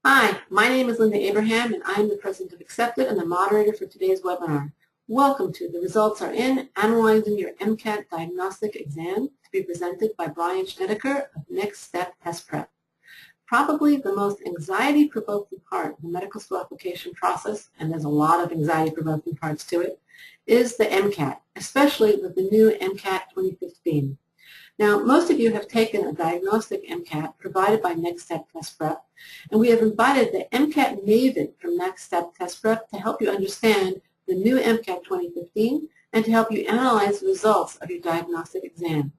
Hi, my name is Linda Abraham, and I am the President of Accepted and the moderator for today's webinar. Welcome to The Results Are In, Analyzing Your MCAT Diagnostic Exam, to be presented by Brian Schnedeker of Next Step Test Prep. Probably the most anxiety-provoking part of the medical school application process, and there's a lot of anxiety-provoking parts to it, is the MCAT, especially with the new MCAT 2015. Now, most of you have taken a diagnostic MCAT provided by Next Step Test Prep, and we have invited the MCAT Maven from Next Step Test Prep to help you understand the new MCAT 2015 and to help you analyze the results of your diagnostic exam.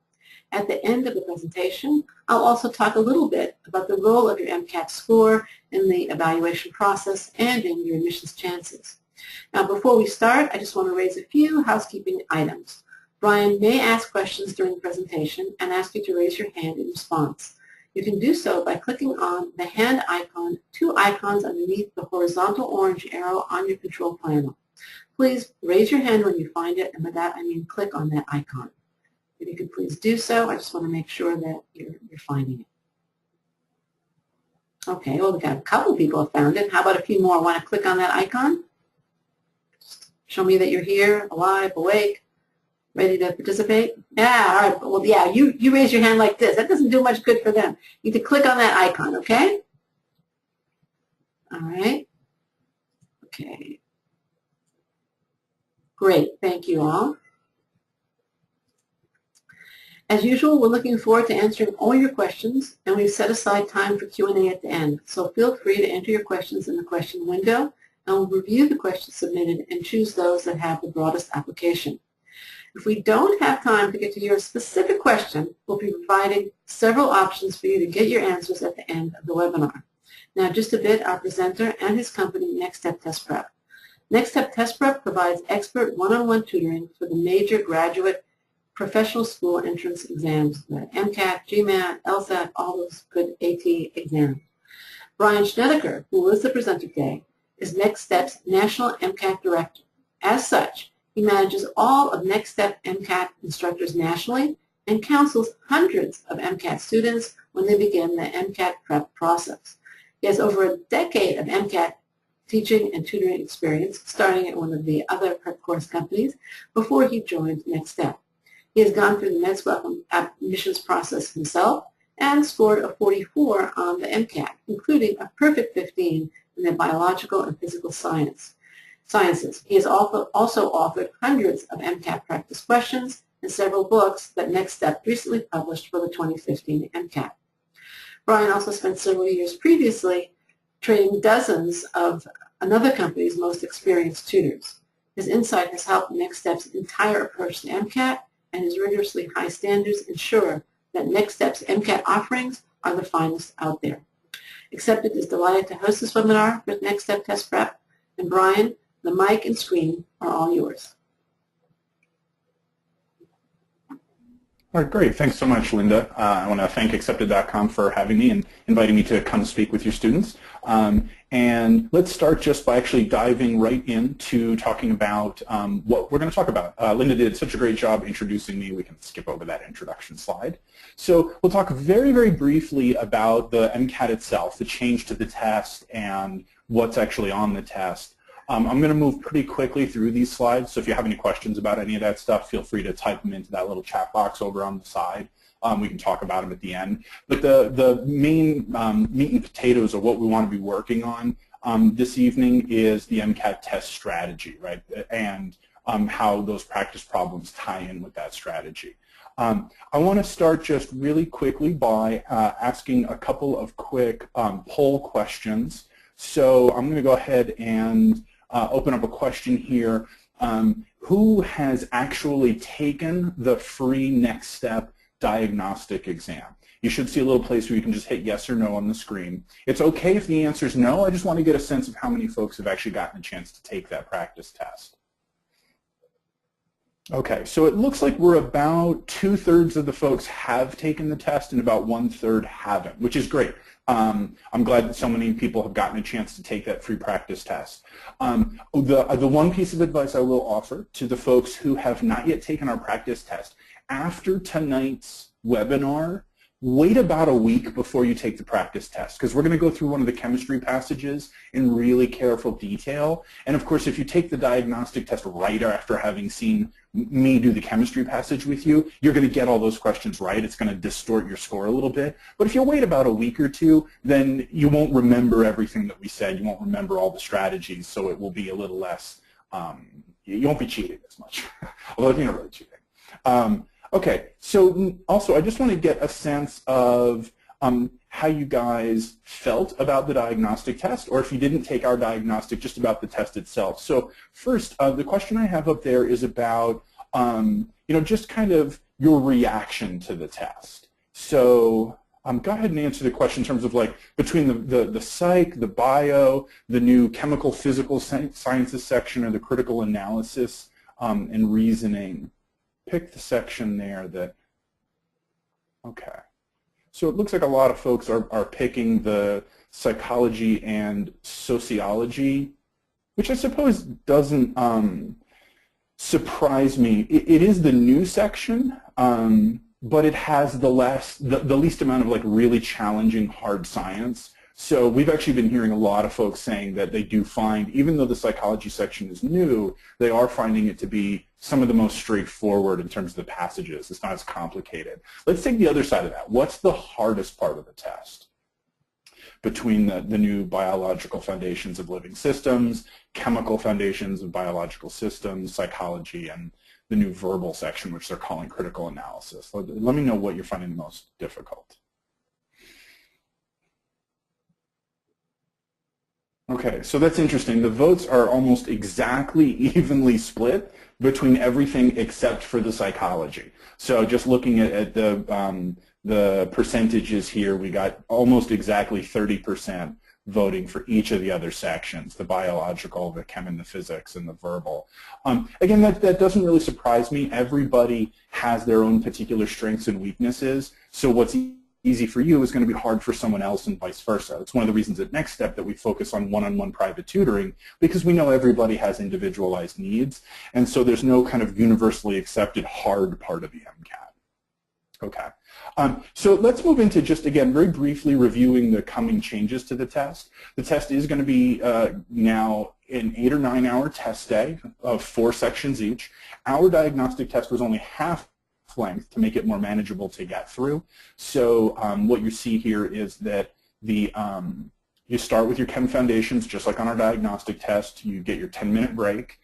At the end of the presentation, I'll also talk a little bit about the role of your MCAT score in the evaluation process and in your admissions chances. Now, before we start, I just want to raise a few housekeeping items. Brian may ask questions during the presentation and ask you to raise your hand in response. You can do so by clicking on the hand icon, two icons underneath the horizontal orange arrow on your control panel. Please raise your hand when you find it, and by that I mean click on that icon. If you could please do so, I just want to make sure that you're finding it. Okay, well, we've got a couple people have found it. How about a few more? Want to click on that icon? Just show me that you're here, alive, awake. Ready to participate? Yeah, all right. Well, yeah, you raise your hand like this. That doesn't do much good for them. You need to click on that icon, okay? All right. Okay. Great. Thank you all. As usual, we're looking forward to answering all your questions, and we've set aside time for Q&A at the end. So feel free to enter your questions in the question window, and we'll review the questions submitted and choose those that have the broadest application. If we don't have time to get to your specific question, we'll be providing several options for you to get your answers at the end of the webinar. Now, just a bit, our presenter and his company, Next Step Test Prep. Next Step Test Prep provides expert one-on-one tutoring for the major graduate professional school entrance exams, the MCAT, GMAT, LSAT, all those good AT exams. Brian Schnedeker, who is the presenter today, is Next Step's National MCAT Director. As such, he manages all of Next Step MCAT instructors nationally and counsels hundreds of MCAT students when they begin the MCAT prep process. He has over a decade of MCAT teaching and tutoring experience, starting at one of the other prep course companies before he joined Next Step. He has gone through the med school admissions process himself and scored a 44 on the MCAT, including a perfect 15 in the biological and physical sciences. He has also authored hundreds of MCAT practice questions and several books that Next Step recently published for the 2015 MCAT. Brian also spent several years previously training dozens of another company's most experienced tutors. His insight has helped Next Step's entire approach to MCAT, and his rigorously high standards ensure that Next Step's MCAT offerings are the finest out there. Accepted is delighted to host this webinar with Next Step Test Prep, and Brian, the mic and screen are all yours. All right, great. Thanks so much, Linda. I want to thank Accepted.com for having me and inviting me to come speak with your students. And let's start just by actually diving right into talking about what we're going to talk about. Linda did such a great job introducing me. We can skip over that introduction slide. So we'll talk very, very briefly about the MCAT itself, the change to the test, and what's actually on the test. I'm going to move pretty quickly through these slides, so if you have any questions about any of that stuff, feel free to type them into that little chat box over on the side. We can talk about them at the end. But the main meat and potatoes of what we want to be working on this evening is the MCAT test strategy, right, and how those practice problems tie in with that strategy. I want to start just really quickly by asking a couple of quick poll questions. So I'm going to go ahead and open up a question here. Who has actually taken the free Next Step diagnostic exam? You should see a little place where you can just hit yes or no on the screen. It's okay if the answer is no. I just want to get a sense of how many folks have actually gotten a chance to take that practice test. Okay, so it looks like we're about 2/3 of the folks have taken the test and about 1/3 haven't, which is great. I'm glad that so many people have gotten a chance to take that free practice test. The one piece of advice I will offer to the folks who have not yet taken our practice test, after tonight's webinar, wait about a week before you take the practice test, because we're going to go through one of the chemistry passages in really careful detail. And of course, if you take the diagnostic test right after having seen me do the chemistry passage with you, you're going to get all those questions right. It's going to distort your score a little bit. But if you wait about a week or two, then you won't remember everything that we said. You won't remember all the strategies, so it will be a little less, you won't be cheating as much, although you're not really cheating. Okay, so also I just want to get a sense of how you guys felt about the diagnostic test, or if you didn't take our diagnostic, just about the test itself. So first, the question I have up there is about, just kind of your reaction to the test. So go ahead and answer the question in terms of like between the psych, the bio, the new chemical physical sciences section, or the critical analysis and reasoning. Pick the section there that, okay. So it looks like a lot of folks are picking the psychology and sociology, which I suppose doesn't surprise me. It is the new section, but it has the least amount of like really challenging hard science. So we've actually been hearing a lot of folks saying that they do find, even though the psychology section is new, they are finding it to be some of the most straightforward in terms of the passages. It's not as complicated. Let's take the other side of that. What's the hardest part of the test? Between the new biological foundations of living systems, chemical foundations of biological systems, psychology, and the new verbal section, which they're calling critical analysis. Let me know what you're finding the most difficult. Okay, so that's interesting. The votes are almost exactly evenly split between everything except for the psychology. So just looking at the percentages here, we got almost exactly 30% voting for each of the other sections, the biological, the chem and the physics, and the verbal. Again, that doesn't really surprise me. Everybody has their own particular strengths and weaknesses, so what's easy for you is going to be hard for someone else and vice versa. It's one of the reasons at Next Step that we focus on one-on-one private tutoring, because we know everybody has individualized needs, and so there's no kind of universally accepted hard part of the MCAT. Okay. So let's move into just, again, very briefly reviewing the coming changes to the test. The test is going to be now an 8 or 9 hour test day of 4 sections each. Our diagnostic test was only half length to make it more manageable to get through. So what you see here is that you start with your chem foundations, just like on our diagnostic test. You get your 10-minute break.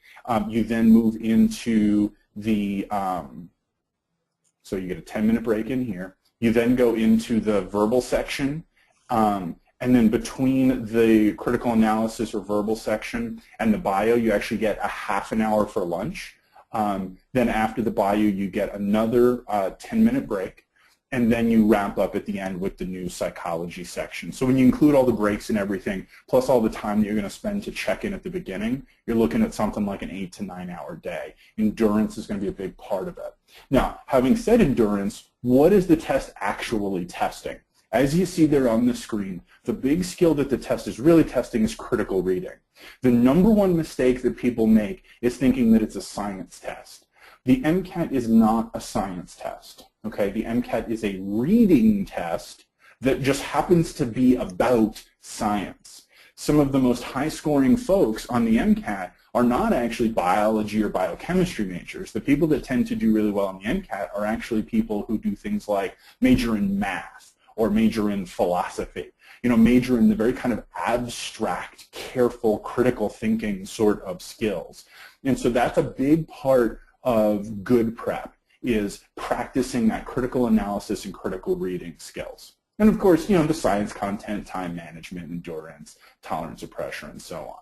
You then move into the, so you get a 10-minute break in here. You then go into the verbal section, and then between the critical analysis or verbal section and the bio, you actually get a half an hour for lunch. Then after the bio, you get another 10-minute break, and then you wrap up at the end with the new psychology section. So when you include all the breaks and everything, plus all the time that you're going to spend to check in at the beginning, you're looking at something like an 8 to 9 hour day. Endurance is going to be a big part of it. Now, having said endurance, what is the test actually testing? As you see there on the screen, the big skill that the test is really testing is critical reading. The #1 mistake that people make is thinking that it's a science test. The MCAT is not a science test. Okay, the MCAT is a reading test that just happens to be about science. Some of the most high-scoring folks on the MCAT are not actually biology or biochemistry majors. The people that tend to do really well on the MCAT are actually people who do things like major in math or major in philosophy, major in the very kind of abstract, careful, critical thinking sort of skills. And so that's a big part of good prep, is practicing that critical analysis and critical reading skills. And of course, the science content, time management, endurance, tolerance of pressure, and so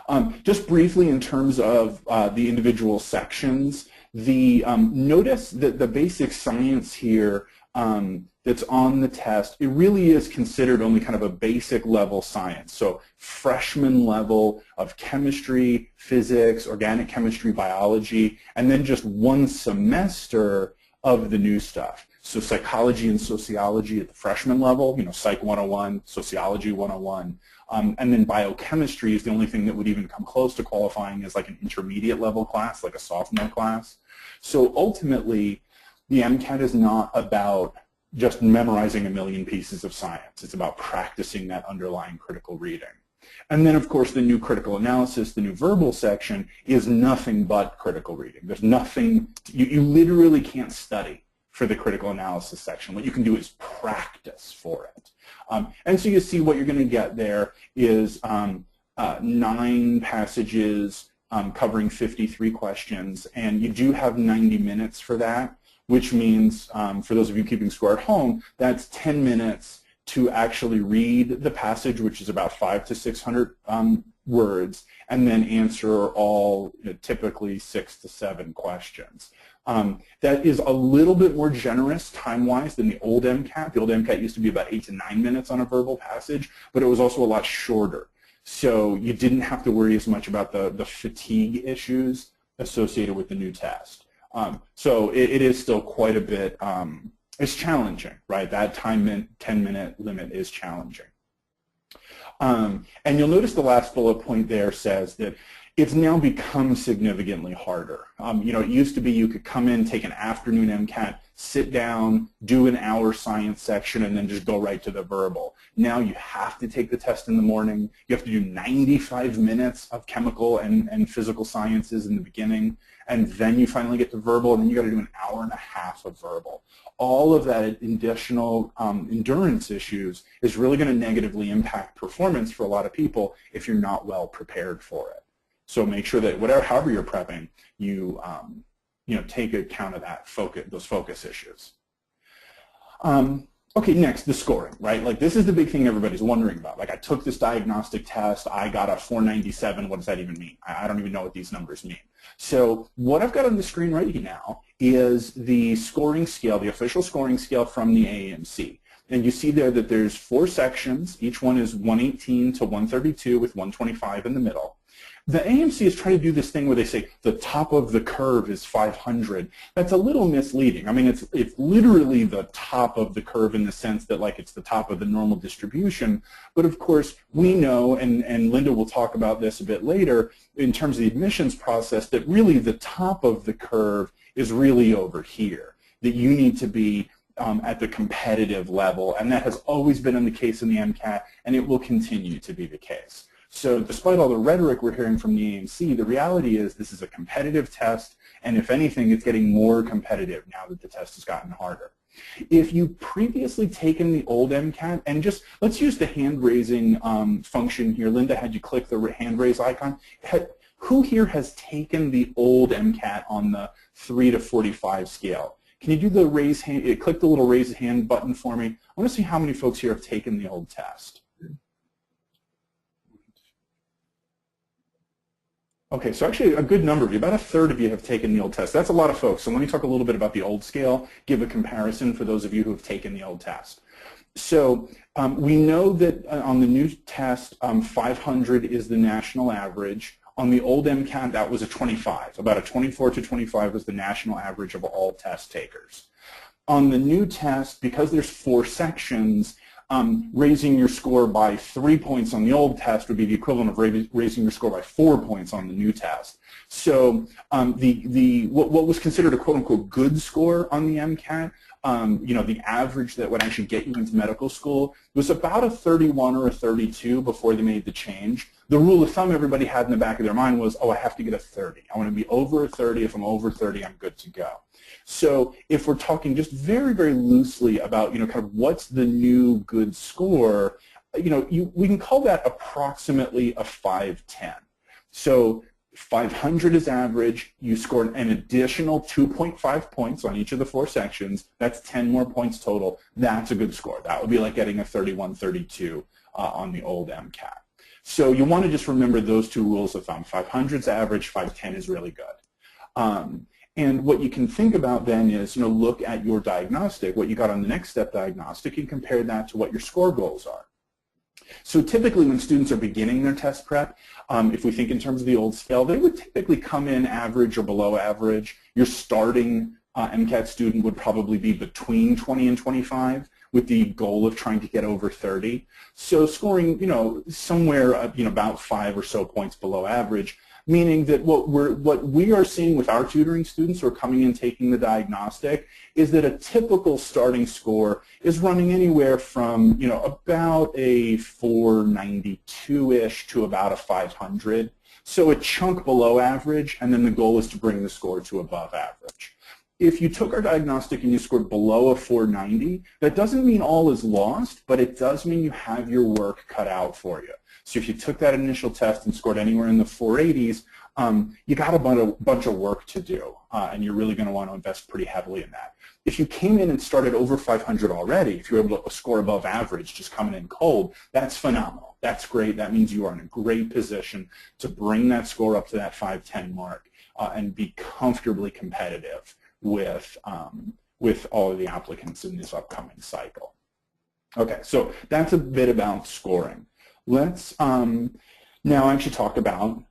on. Just briefly in terms of the individual sections, notice that the basic science here that's on the test, it really is considered only kind of a basic level science. So freshman level of chemistry, physics, organic chemistry, biology, and then just 1 semester of the new stuff. So psychology and sociology at the freshman level, Psych 101, Sociology 101, and then biochemistry is the only thing that would even come close to qualifying as like an intermediate level class, like a sophomore class. So ultimately, the MCAT is not about just memorizing a million pieces of science. It's about practicing that underlying critical reading. And then, of course, the new critical analysis, the new verbal section, is nothing but critical reading. There's nothing, you literally can't study for the critical analysis section. What you can do is practice for it. And so you see what you're going to get there is 9 passages covering 53 questions, and you do have 90 minutes for that, which means, for those of you keeping score at home, that's 10 minutes to actually read the passage, which is about 500 to 600 words, and then answer all, typically 6 to 7 questions. That is a little bit more generous time-wise than the old MCAT. The old MCAT used to be about 8 to 9 minutes on a verbal passage, but it was also a lot shorter. So you didn't have to worry as much about the fatigue issues associated with the new test. So it is still quite a bit, it's challenging, right? That 10-minute limit is challenging. And you'll notice the last bullet point there says that it's now become significantly harder. It used to be you could come in, take an afternoon MCAT, sit down, do an hour science section, and then just go right to the verbal. Now you have to take the test in the morning. You have to do 95 minutes of chemical and physical sciences in the beginning, and then you finally get to verbal, and then you got to do an hour and a half of verbal. All of that additional endurance issues is really going to negatively impact performance for a lot of people if you're not well prepared for it. So make sure that however you're prepping, you take account of that those focus issues. Okay, next, the scoring, right? Like, this is the big thing everybody's wondering about. Like, I took this diagnostic test, I got a 497, what does that even mean? I don't even know what these numbers mean. So what I've got on the screen right now is the scoring scale, the official scoring scale from the AMC. And you see there that there's 4 sections. Each one is 118 to 132 with 125 in the middle. The AMC is trying to do this thing where they say the top of the curve is 500. That's a little misleading. I mean, it's literally the top of the curve in the sense that, like, it's the top of the normal distribution. But of course, we know, and Linda will talk about this a bit later, in terms of the admissions process, that really the top of the curve is really over here, that you need to be at the competitive level, and that has always been the case in the MCAT, and it will continue to be the case. So despite all the rhetoric we're hearing from the AMC, the reality is this is a competitive test, and if anything, it's getting more competitive now that the test has gotten harder. If you've previously taken the old MCAT, and just let's use the hand-raising function here. Linda had you click the hand-raise icon. Who here has taken the old MCAT on the 3 to 45 scale? Can you do the raise hand, click the little raise hand button for me? I want to see how many folks here have taken the old test. Okay, so actually a good number of you, about a third of you have taken the old test. That's a lot of folks. So let me talk a little bit about the old scale, give a comparison for those of you who have taken the old test. So we know that on the new test, 500 is the national average. On the old MCAT, that was a 25. About a 24 to 25 was the national average of all test takers. On the new test, because there's 4 sections, raising your score by 3 points on the old test would be the equivalent of raising your score by 4 points on the new test. So what was considered a quote-unquote good score on the MCAT, the average that would actually get you into medical school, was about a 31 or a 32 before they made the change. The rule of thumb everybody had in the back of their mind was, oh, I have to get a 30. I want to be over a 30. If I'm over 30, I'm good to go. So if we're talking just very, very loosely about, kind of what's the new good score, we can call that approximately a 510. So 500 is average. You scored an additional 2.5 points on each of the 4 sections. That's 10 more points total. That's a good score. That would be like getting a 31, 32 on the old MCAT. So you want to just remember those 2 rules of thumb. 500 is average, 510 is really good. And what you can think about then is, look at your diagnostic, what you got on the next step diagnostic, and compare that to what your score goals are. So typically when students are beginning their test prep, if we think in terms of the old scale, they would typically come in average or below average. Your starting MCAT student would probably be between 20 and 25 with the goal of trying to get over 30. So scoring, somewhere, about 5 or so points below average, meaning that what we are seeing with our tutoring students who are coming in taking the diagnostic is that a typical starting score is running anywhere from, you know, about a 492-ish to about a 500. So a chunk below average, and then the goal is to bring the score to above average. If you took our diagnostic and you scored below a 490, that doesn't mean all is lost, but it does mean you have your work cut out for you. So if you took that initial test and scored anywhere in the 480s, you got a bunch of work to do, and you're really going to want to invest pretty heavily in that. If you came in and started over 500 already, if you were able to score above average just coming in cold, that's phenomenal. That's great. That means you are in a great position to bring that score up to that 510 mark and be comfortably competitive with all of the applicants in this upcoming cycle. Okay, so that's a bit about scoring. Let's now actually talk about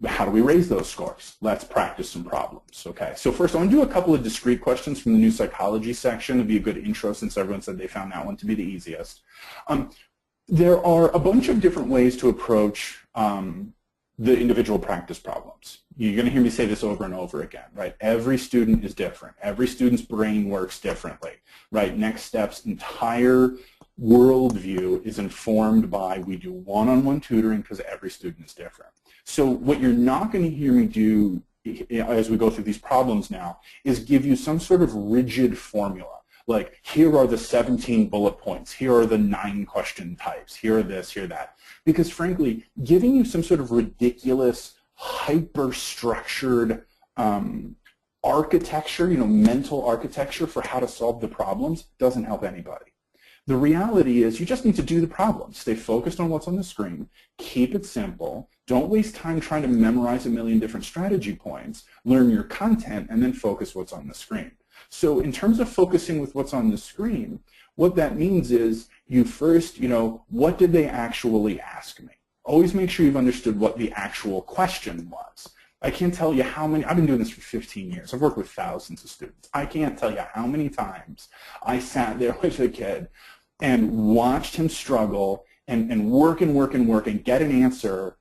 how do we raise those scores. Let's practice some problems. Okay, so first I want to do a couple of discrete questions from the new psychology section. It'd be a good intro since everyone said they found that one to be the easiest. There are a bunch of different ways to approach the individual practice problems. You're going to hear me say this over and over again, right? Every student is different. Every student's brain works differently, right? Next Step's entire worldview is informed by we do one-on-one tutoring because every student is different. So what you're not going to hear me do as we go through these problems now is give you some sort of rigid formula. Like, here are the 17 bullet points. Here are the 9 question types. Here are this, here that. Because frankly, giving you some sort of ridiculous, hyper-structured architecture, mental architecture for how to solve the problems doesn't help anybody. The reality is you just need to do the problem. Stay focused on what's on the screen. Keep it simple. Don't waste time trying to memorize a million different strategy points. Learn your content and then focus what's on the screen. So in terms of focusing with what's on the screen, what that means is you first, what did they actually ask me? Always make sure you've understood what the actual question was. I can't tell you how many, I've been doing this for 15 years. I've worked with thousands of students. I can't tell you how many times I sat there with a kid and watched him struggle and work and get an answer,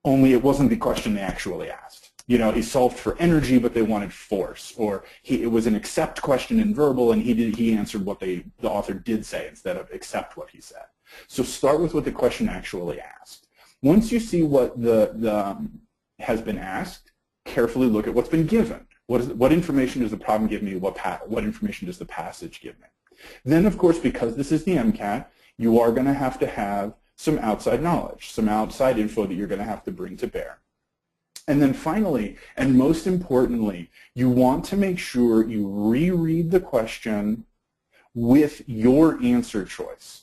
only it wasn't the question they actually asked. He solved for energy, but they wanted force. Or it was an accept question in verbal, and he answered what the author did say instead of accept what he said. So start with what the question actually asked. Once you see what has been asked, carefully look at what's been given. What information does the problem give me? What information does the passage give me? Then, of course, because this is the MCAT, you are going to have some outside knowledge, some outside info that you're going to have to bring to bear. And then finally, and most importantly, you want to make sure you reread the question with your answer choice,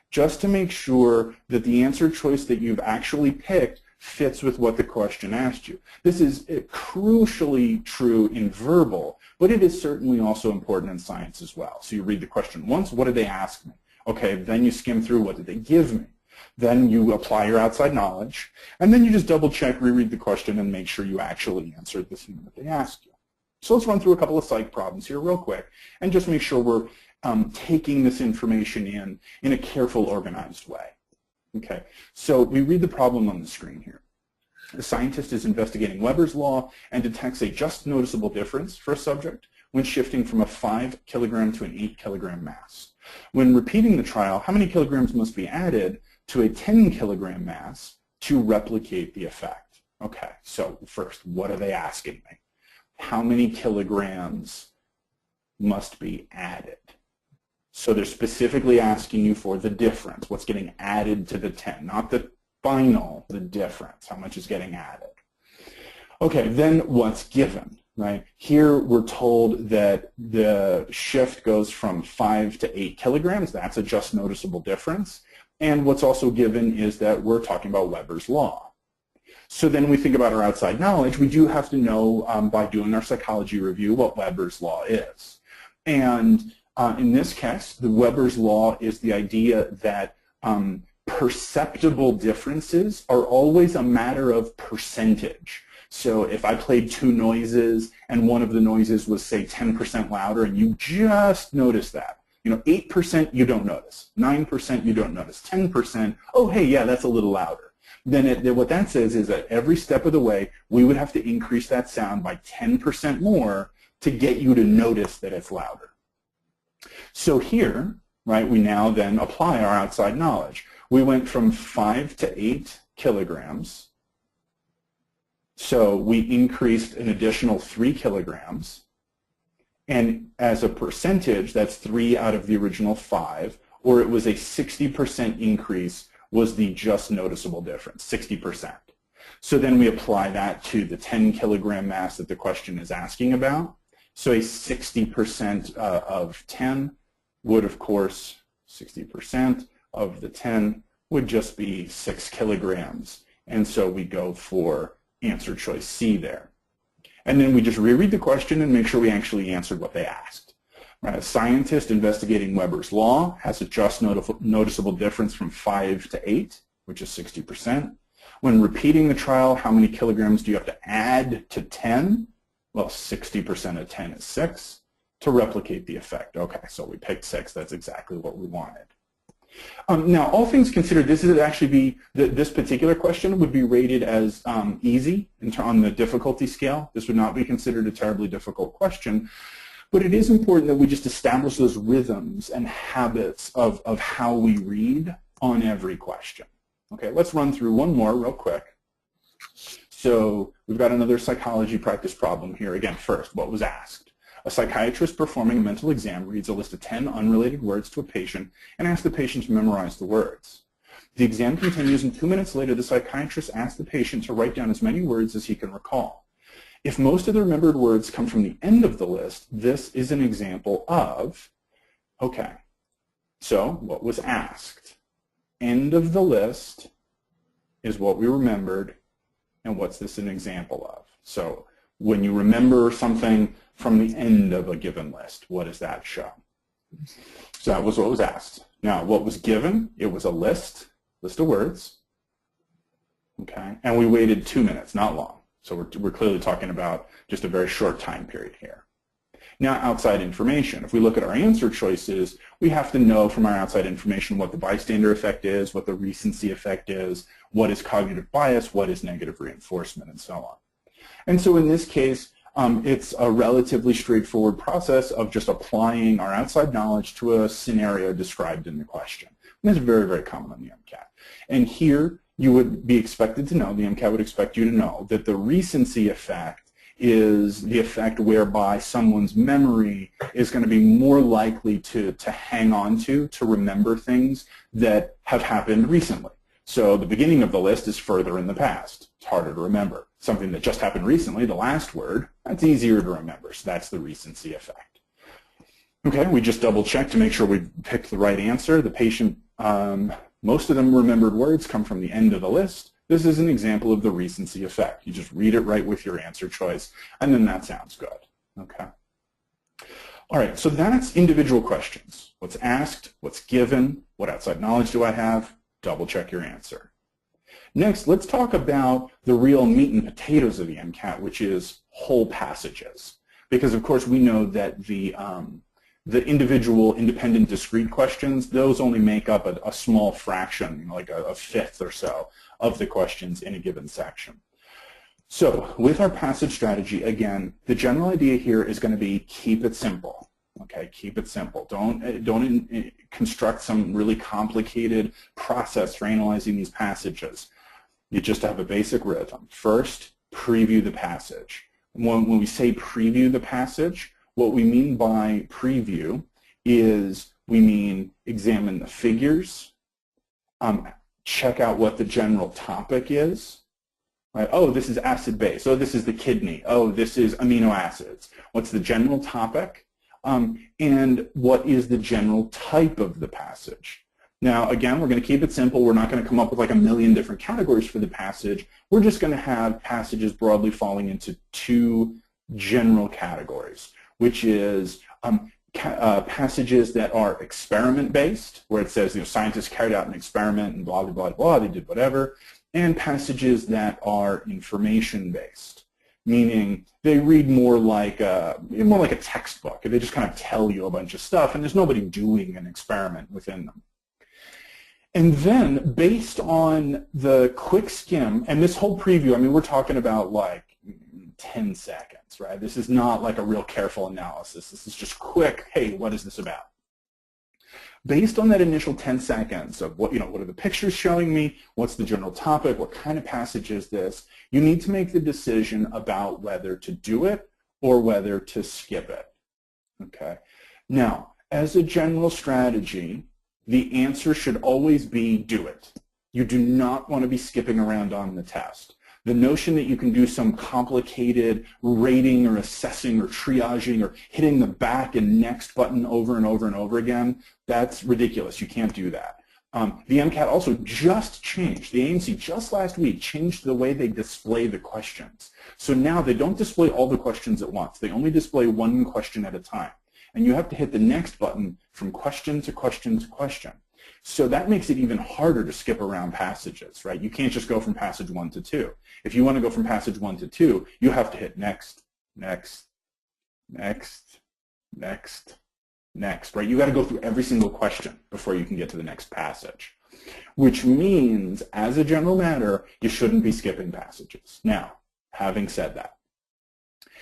just to make sure that the answer choice that you've actually picked fits with what the question asked you. This is crucially true in verbal, but it is certainly also important in science as well. So you read the question once, what did they ask me? Okay, then you skim through, what did they give me? Then you apply your outside knowledge, and then you just double check, reread the question, and make sure you actually answered the thing that they asked you. So let's run through a couple of psych problems here real quick, and just make sure we're taking this information in a careful, organized way. Okay, so we read the problem on the screen here. The scientist is investigating Weber's law and detects a just noticeable difference for a subject when shifting from a 5 kilogram to an 8 kilogram mass. When repeating the trial, how many kilograms must be added to a 10 kilogram mass to replicate the effect? Okay, so first, what are they asking me? How many kilograms must be added? So they're specifically asking you for the difference, what's getting added to the 10, not the final, the difference, how much is getting added. Okay, then what's given, right? Here we're told that the shift goes from 5 to 8 kilograms. That's a just noticeable difference. And what's also given is that we're talking about Weber's law. So then we think about our outside knowledge. We do have to know by doing our psychology review what Weber's law is. And in this case, the Weber's law is the idea that perceptible differences are always a matter of percentage. So if I played 2 noises and one of the noises was, say, 10% louder, and you just noticed that, 8% you don't notice, 9% you don't notice, 10%, oh, hey, yeah, that's a little louder. then what that says is that every step of the way, we would have to increase that sound by 10% more to get you to notice that it's louder. So here, right, we now then apply our outside knowledge. We went from 5 to 8 kilograms. So we increased an additional 3 kilograms. And as a percentage, that's 3 out of the original 5, or it was a 60% increase was the just noticeable difference, 60%. So then we apply that to the 10 kilogram mass that the question is asking about. So a 60% of 10 would, of course, 60% of the 10 would just be 6 kilograms. And so we go for answer choice C there. And then we just reread the question and make sure we actually answered what they asked. Right? A scientist investigating Weber's law has a just noticeable difference from 5 to 8, which is 60%. When repeating the trial, how many kilograms do you have to add to 10? Well, 60% of 10 is 6 to replicate the effect. Okay, so we picked 6. That's exactly what we wanted. Now, all things considered, this would actually be, this particular question would be rated as easy on the difficulty scale. This would not be considered a terribly difficult question, but it is important that we just establish those rhythms and habits of how we read on every question. Okay, let's run through one more real quick. So we've got another psychology practice problem here. Again, first, what was asked? A psychiatrist performing a mental exam reads a list of 10 unrelated words to a patient and asks the patient to memorize the words. The exam continues, and 2 minutes later, the psychiatrist asks the patient to write down as many words as he can recall. If most of the remembered words come from the end of the list, this is an example of, okay, so what was asked? End of the list is what we remembered, and what's this an example of? So when you remember something from the end of a given list, what does that show? So that was what was asked. Now, what was given? It was a list of words, okay? And we waited 2 minutes, not long. So we're clearly talking about just a very short time period here. Now, outside information. If we look at our answer choices, we have to know from our outside information what the bystander effect is, what the recency effect is, what is cognitive bias, what is negative reinforcement, and so on. And so in this case, it's a relatively straightforward process of just applying our outside knowledge to a scenario described in the question. And that's very, very common on the MCAT. And here, you would be expected to know, the MCAT would expect you to know, that the recency effect is the effect whereby someone's memory is going to be more likely to hang on to remember things that have happened recently. So the beginning of the list is further in the past. It's harder to remember. Something that just happened recently, the last word, that's easier to remember. So that's the recency effect. Okay, we just double check to make sure we picked the right answer. The patient, most of them remembered words come from the end of the list. This is an example of the recency effect. You just read it right with your answer choice, and then that sounds good. Okay. All right, so that's individual questions. What's asked, what's given, what outside knowledge do I have? Double check your answer. Next, let's talk about the real meat and potatoes of the MCAT, which is whole passages. Because, of course, we know that the individual independent discrete questions, those only make up a small fraction, like a fifth or so, of the questions in a given section. So with our passage strategy, again, the general idea here is going to be keep it simple. Okay, keep it simple. Don't construct some really complicated process for analyzing these passages. You just have a basic rhythm. First, preview the passage. When we say preview the passage, what we mean by preview is we mean examine the figures, check out what the general topic is. Right? Oh, this is acid-base. Oh, this is the kidney. Oh, this is amino acids. What's the general topic? And what is the general type of the passage? Now, again, we're going to keep it simple. We're not going to come up with like a million different categories for the passage. We're just going to have passages broadly falling into 2 general categories, which is passages that are experiment-based, where it says, scientists carried out an experiment and blah, blah, blah, blah, they did whatever, and passages that are information-based, meaning they read more like a textbook. They just kind of tell you a bunch of stuff, and there's nobody doing an experiment within them. And then, based on the quick skim, and this whole preview, I mean, we're talking about like 10 seconds, right? This is not like a real careful analysis. This is just quick, hey, what is this about? Based on that initial 10 seconds of what are the pictures showing me, what's the general topic, what kind of passage is this, you need to make the decision about whether to do it or whether to skip it, okay? Now, as a general strategy, the answer should always be do it. You do not want to be skipping around on the test. The notion that you can do some complicated rating or assessing or triaging or hitting the back and next button over and over and over again, that's ridiculous. You can't do that. The MCAT also just changed, the AMC just last week changed the way they display the questions. So now they don't display all the questions at once. They only display one question at a time. And you have to hit the next button from question to question to question. So that makes it even harder to skip around passages, right? You can't just go from passage 1 to 2. If you want to go from passage 1 to 2, you have to hit next, next, next, next, next, right? You got to go through every single question before you can get to the next passage, which means, as a general matter, you shouldn't be skipping passages. Now, having said that,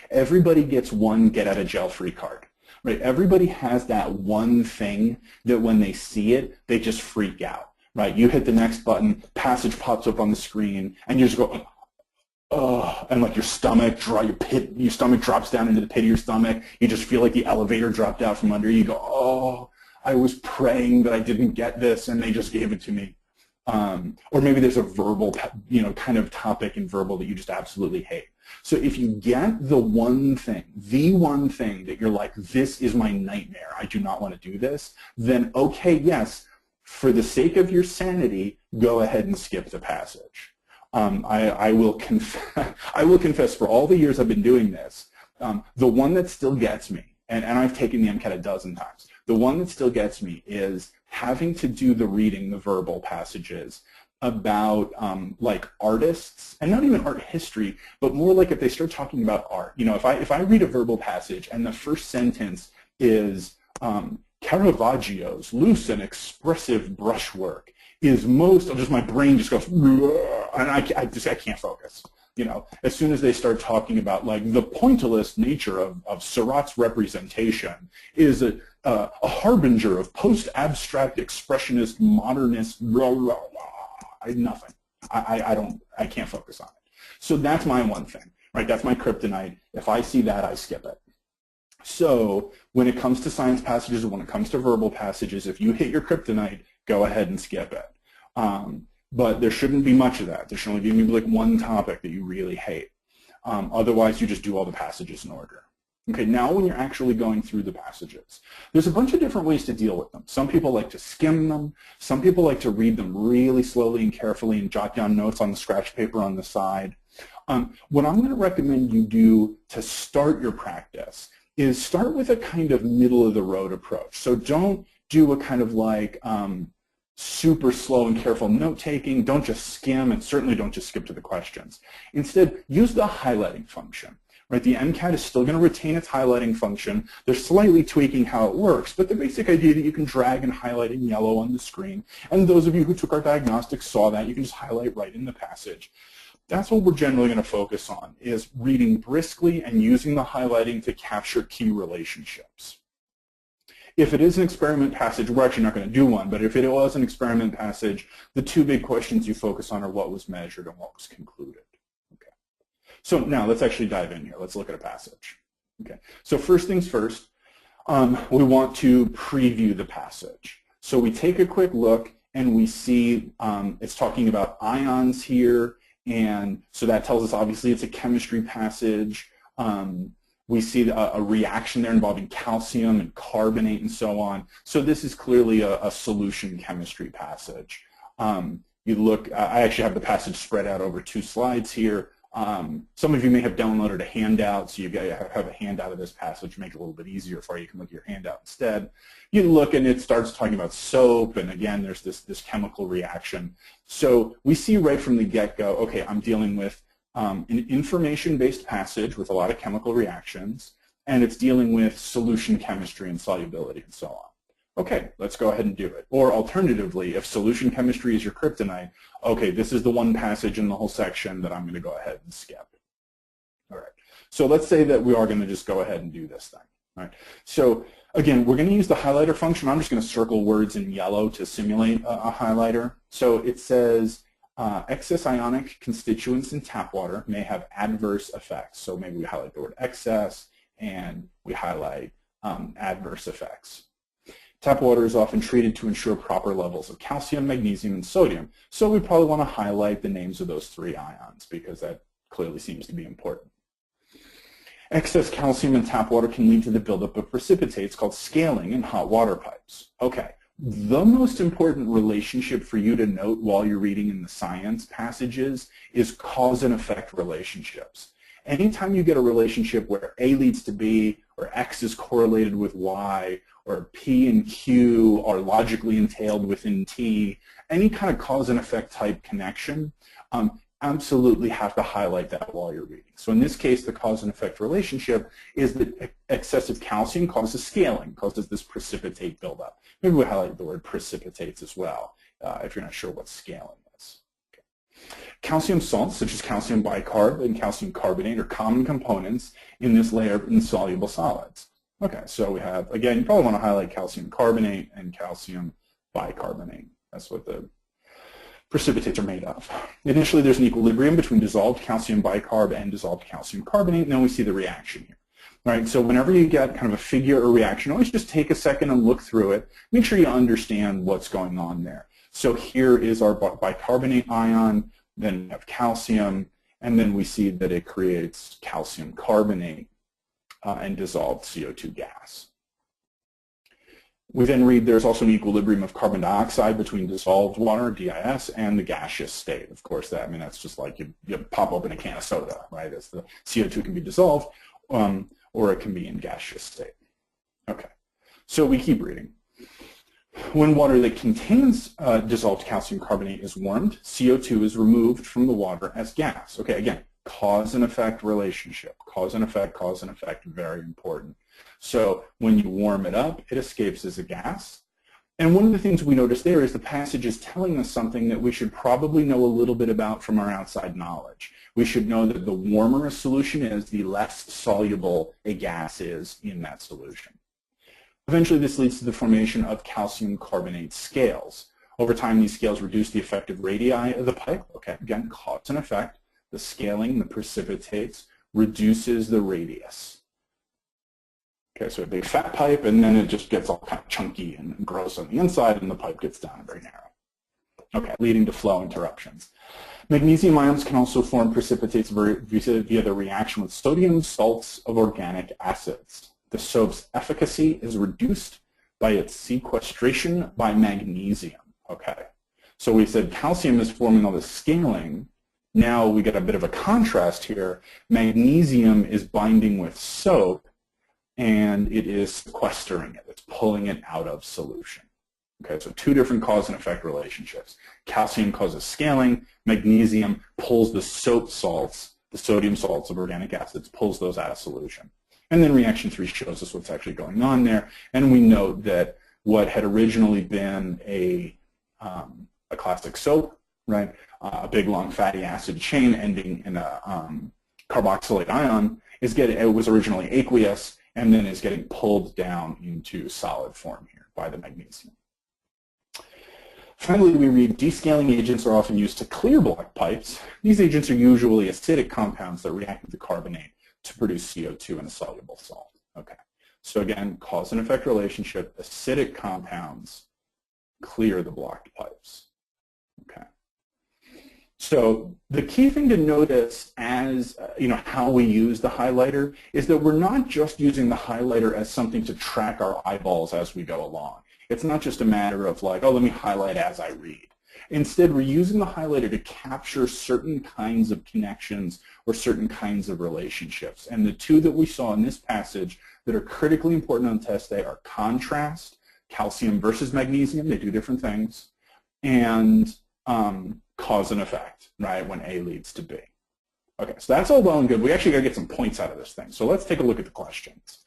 everybody gets one get-out-of-jail-free card. Right? Everybody has that one thing that when they see it, they just freak out. Right? You hit the next button, passage pops up on the screen, and you just go, oh, and like your stomach drops down into the pit of your stomach. You just feel like the elevator dropped out from under you. You go, oh, I was praying that I didn't get this, and they just gave it to me. Or maybe there's a verbal, kind of topic in verbal that you just absolutely hate. So if you get the one thing that you're like, this is my nightmare, I do not want to do this, then okay, yes, for the sake of your sanity, go ahead and skip the passage. I will confess for all the years I've been doing this, the one that still gets me, and I've taken the MCAT a dozen times, the one that still gets me is having to do the reading, the verbal passages, about like artists, and not even art history, but more like if they start talking about art. If I read a verbal passage and the first sentence is Caravaggio's loose and expressive brushwork is my brain just goes, and I can't focus. As soon as they start talking about like the pointillist nature of Seurat's representation is a harbinger of post-abstract, expressionist, modernist, blah, blah, blah. Nothing. I can't focus on it. So that's my one thing, right? That's my kryptonite. If I see that, I skip it. So when it comes to science passages or when it comes to verbal passages, if you hit your kryptonite, go ahead and skip it. But there shouldn't be much of that. There should only be maybe like one topic that you really hate. Otherwise, you just do all the passages in order. Okay, now when you're actually going through the passages, there's a bunch of different ways to deal with them. Some people like to skim them. Some people like to read them really slowly and carefully and jot down notes on the scratch paper on the side. What I'm going to recommend you do to start your practice is start with a kind of middle-of-the-road approach. So don't do a kind of like super slow and careful note-taking. Don't just skim, and certainly don't just skip to the questions. Instead, use the highlighting function. Right, the MCAT is still going to retain its highlighting function. They're slightly tweaking how it works, but the basic idea that you can drag and highlight in yellow on the screen, and those of you who took our diagnostics saw that, you can just highlight right in the passage. That's what we're generally going to focus on, is reading briskly and using the highlighting to capture key relationships. If it is an experiment passage, we're actually not going to do one, but if it was an experiment passage, the two big questions you focus on are what was measured and what was concluded. So now let's actually dive in here. Let's look at a passage. Okay. So first things first, we want to preview the passage. So we take a quick look and we see it's talking about ions here, and so that tells us obviously it's a chemistry passage. We see a reaction there involving calcium and carbonate and so on. So this is clearly a solution chemistry passage. You look, I actually have the passage spread out over 2 slides here. Some of you may have downloaded a handout, so you have a handout of this passage, make it a little bit easier for you. You can look at your handout instead. You look and it starts talking about soap, and again, there's this chemical reaction. So we see right from the get-go, okay, I'm dealing with an information-based passage with a lot of chemical reactions, and it's dealing with solution chemistry and solubility and so on. Okay, let's go ahead and do it. Or alternatively, if solution chemistry is your kryptonite, okay, this is the one passage in the whole section that I'm going to go ahead and skip. All right, so let's say that we are going to just go ahead and do this thing. All right, so again, we're going to use the highlighter function. I'm just going to circle words in yellow to simulate a highlighter. So it says excess ionic constituents in tap water may have adverse effects. So maybe we highlight the word excess and we highlight adverse effects. Tap water is often treated to ensure proper levels of calcium, magnesium, and sodium. So we probably want to highlight the names of those three ions because that clearly seems to be important. Excess calcium in tap water can lead to the buildup of precipitates called scaling in hot water pipes. Okay, the most important relationship for you to note while you're reading in the science passages is cause and effect relationships. Anytime you get a relationship where A leads to B, or X is correlated with Y, or P and Q are logically entailed within T, any kind of cause and effect type connection, absolutely have to highlight that while you're reading. So in this case, the cause and effect relationship is that excessive calcium causes scaling, causes this precipitate buildup. Maybe we highlight the word precipitates as well, if you're not sure what scaling is. Okay. Calcium salts, such as calcium bicarb and calcium carbonate, are common components in this layer in soluble solids. Okay, so we have, again, you probably want to highlight calcium carbonate and calcium bicarbonate. That's what the precipitates are made of. Initially, there's an equilibrium between dissolved calcium bicarb and dissolved calcium carbonate, and then we see the reaction here. All right, so whenever you get kind of a figure or reaction, always just take a second and look through it. Make sure you understand what's going on there. So here is our bicarbonate ion, then we have calcium, and then we see that it creates calcium carbonate and dissolved CO2 gas. We then read there's also an equilibrium of carbon dioxide between dissolved water, DIS, and the gaseous state. Of course, that's just like you pop open a can of soda, right? As the CO2 can be dissolved, or it can be in gaseous state. Okay, so we keep reading. When water that contains dissolved calcium carbonate is warmed, CO2 is removed from the water as gas. Okay, again, cause and effect relationship. Cause and effect, very important. So when you warm it up, it escapes as a gas. And one of the things we notice there is the passage is telling us something that we should probably know a little bit about from our outside knowledge. We should know that the warmer a solution is, the less soluble a gas is in that solution. Eventually, this leads to the formation of calcium carbonate scales. Over time, these scales reduce the effective radii of the pipe. Okay, again, cause and effect. The scaling, the precipitates, reduces the radius. Okay, so a big fat pipe, and then it just gets all kind of chunky and gross on the inside, and the pipe gets down very narrow. Okay, leading to flow interruptions. Magnesium ions can also form precipitates via the reaction with sodium salts of organic acids. The soap's efficacy is reduced by its sequestration by magnesium. Okay, so we said calcium is forming all this scaling. Now we get a bit of a contrast here. Magnesium is binding with soap, and it is sequestering it. It's pulling it out of solution. Okay, so two different cause and effect relationships. Calcium causes scaling. Magnesium pulls the soap salts, the sodium salts of organic acids, pulls those out of solution. And then reaction 3 shows us what's actually going on there. And we note that what had originally been a classic soap, right, a big long fatty acid chain ending in a carboxylate ion, it was originally aqueous and then is getting pulled down into solid form here by the magnesium. Finally, we read descaling agents are often used to clear blocked pipes. These agents are usually acidic compounds that react with the carbonate to produce CO2 in a soluble salt. Okay, so again, cause and effect relationship, acidic compounds clear the blocked pipes. Okay. So the key thing to notice as how we use the highlighter is that we're not just using the highlighter as something to track our eyeballs as we go along. It's not just a matter of like, oh, let me highlight as I read. Instead, we're using the highlighter to capture certain kinds of connections or certain kinds of relationships. And the two that we saw in this passage that are critically important on test day are contrast, calcium versus magnesium, they do different things, and cause and effect, right, when A leads to B. Okay, so that's all well and good. We actually got to get some points out of this thing. So let's take a look at the questions.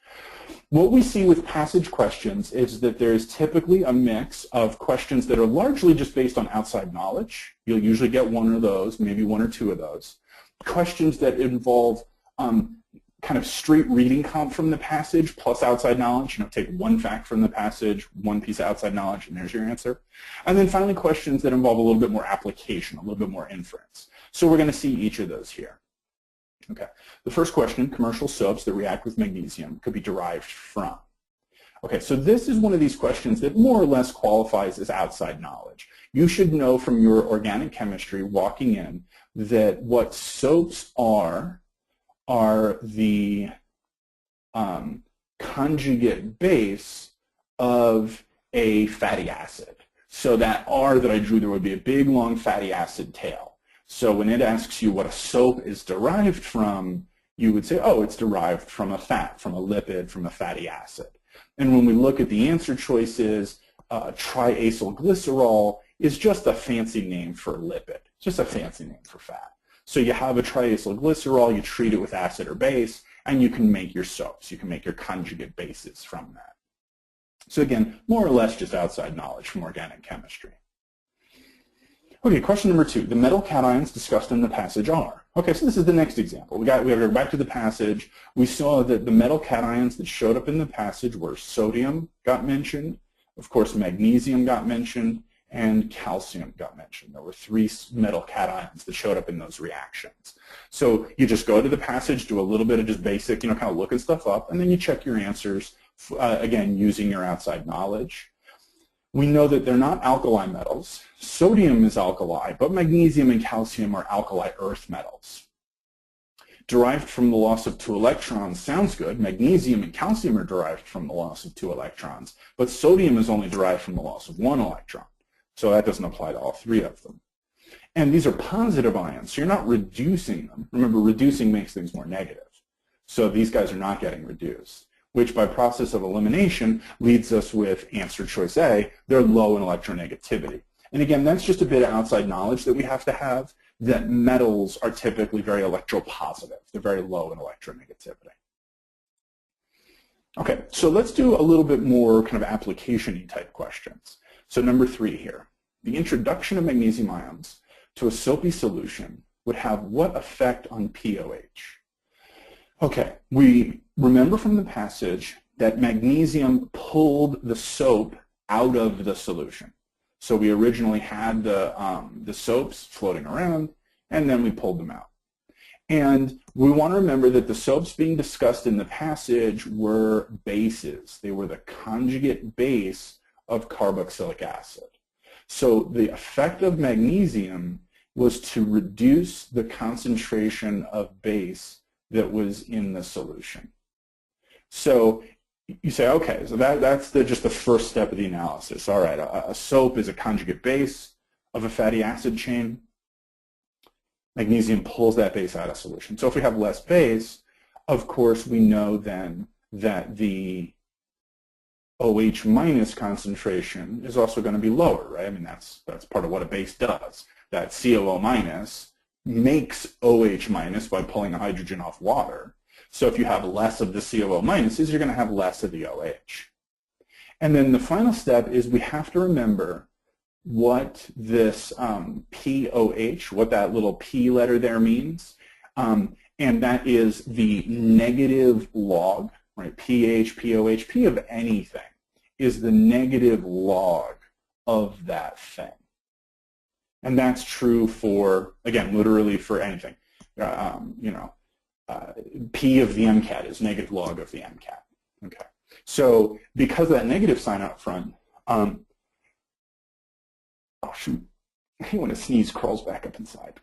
What we see with passage questions is that there is typically a mix of questions that are largely just based on outside knowledge. You'll usually get one of those, maybe one or two of those. Questions that involve kind of straight reading comp from the passage plus outside knowledge. Take one fact from the passage, one piece of outside knowledge, and there's your answer. And then finally questions that involve a little bit more application, a little bit more inference. So we're going to see each of those here. Okay, the first question, commercial soaps that react with magnesium could be derived from. Okay, so this is one of these questions that more or less qualifies as outside knowledge. You should know from your organic chemistry walking in that what soaps are the conjugate base of a fatty acid. So that R that I drew, there would be a big long fatty acid tail. So when it asks you what a soap is derived from, you would say, oh, it's derived from a fat, from a lipid, from a fatty acid. And when we look at the answer choices, triacylglycerol is just a fancy name for lipid, just a fancy name for fat. So you have a triacylglycerol, you treat it with acid or base, and you can make your soaps. You can make your conjugate bases from that. So again, more or less just outside knowledge from organic chemistry. Okay, question number 2. The metal cations discussed in the passage are. Okay, so this is the next example. We have to go back to the passage. We saw that the metal cations that showed up in the passage were sodium got mentioned, of course magnesium got mentioned, and calcium got mentioned. There were 3 metal cations that showed up in those reactions. So you just go to the passage, do a little bit of just basic, kind of looking stuff up, and then you check your answers, again, using your outside knowledge. We know that they're not alkali metals. Sodium is alkali, but magnesium and calcium are alkali earth metals. Derived from the loss of 2 electrons sounds good. Magnesium and calcium are derived from the loss of 2 electrons, but sodium is only derived from the loss of 1 electron. So that doesn't apply to all 3 of them. And these are positive ions, so you're not reducing them. Remember, reducing makes things more negative. So these guys are not getting reduced, which by process of elimination leads us with answer choice A, they're low in electronegativity. And again, that's just a bit of outside knowledge that we have to have, that metals are typically very electropositive. They're very low in electronegativity. Okay, so let's do a little bit more kind of application-y type questions. So number 3 here, the introduction of magnesium ions to a soapy solution would have what effect on pOH? Okay, we remember from the passage that magnesium pulled the soap out of the solution. So we originally had the soaps floating around, and then we pulled them out. And we want to remember that the soaps being discussed in the passage were bases. They were the conjugate base of carboxylic acid. So the effect of magnesium was to reduce the concentration of base that was in the solution. So you say, okay, so that's just the first step of the analysis. All right, a soap is a conjugate base of a fatty acid chain. Magnesium pulls that base out of solution. So if we have less base, of course, we know then that the OH minus concentration is also going to be lower, right? I mean, that's part of what a base does. That COO minus makes OH minus by pulling the hydrogen off water. So if you have less of the COO minuses, you're going to have less of the OH. And then the final step is we have to remember what this pOH, what that little P letter there means. And that is the negative log, right? pH, pOH, P of anything is the negative log of that thing. And that's true for, again, literally for anything. P of the MCAT is negative log of the MCAT. Okay. So because of that negative sign out front, oh shoot, I hate when a sneeze crawls back up inside.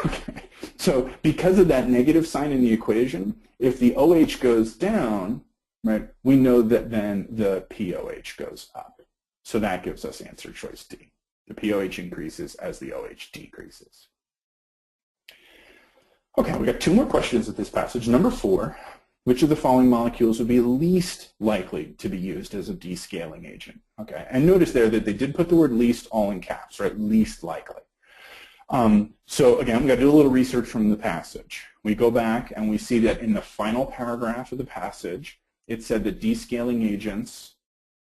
Okay. So because of that negative sign in the equation, if the OH goes down, right, we know that then the pOH goes up. So that gives us answer choice D. The pOH increases as the OH decreases. Okay, we got 2 more questions at this passage. Number 4, which of the following molecules would be least likely to be used as a descaling agent? Okay, and notice there that they did put the word least all in caps, right? Least likely. So again, we got to do a little research from the passage. We go back and we see that in the final paragraph of the passage, it said that descaling agents,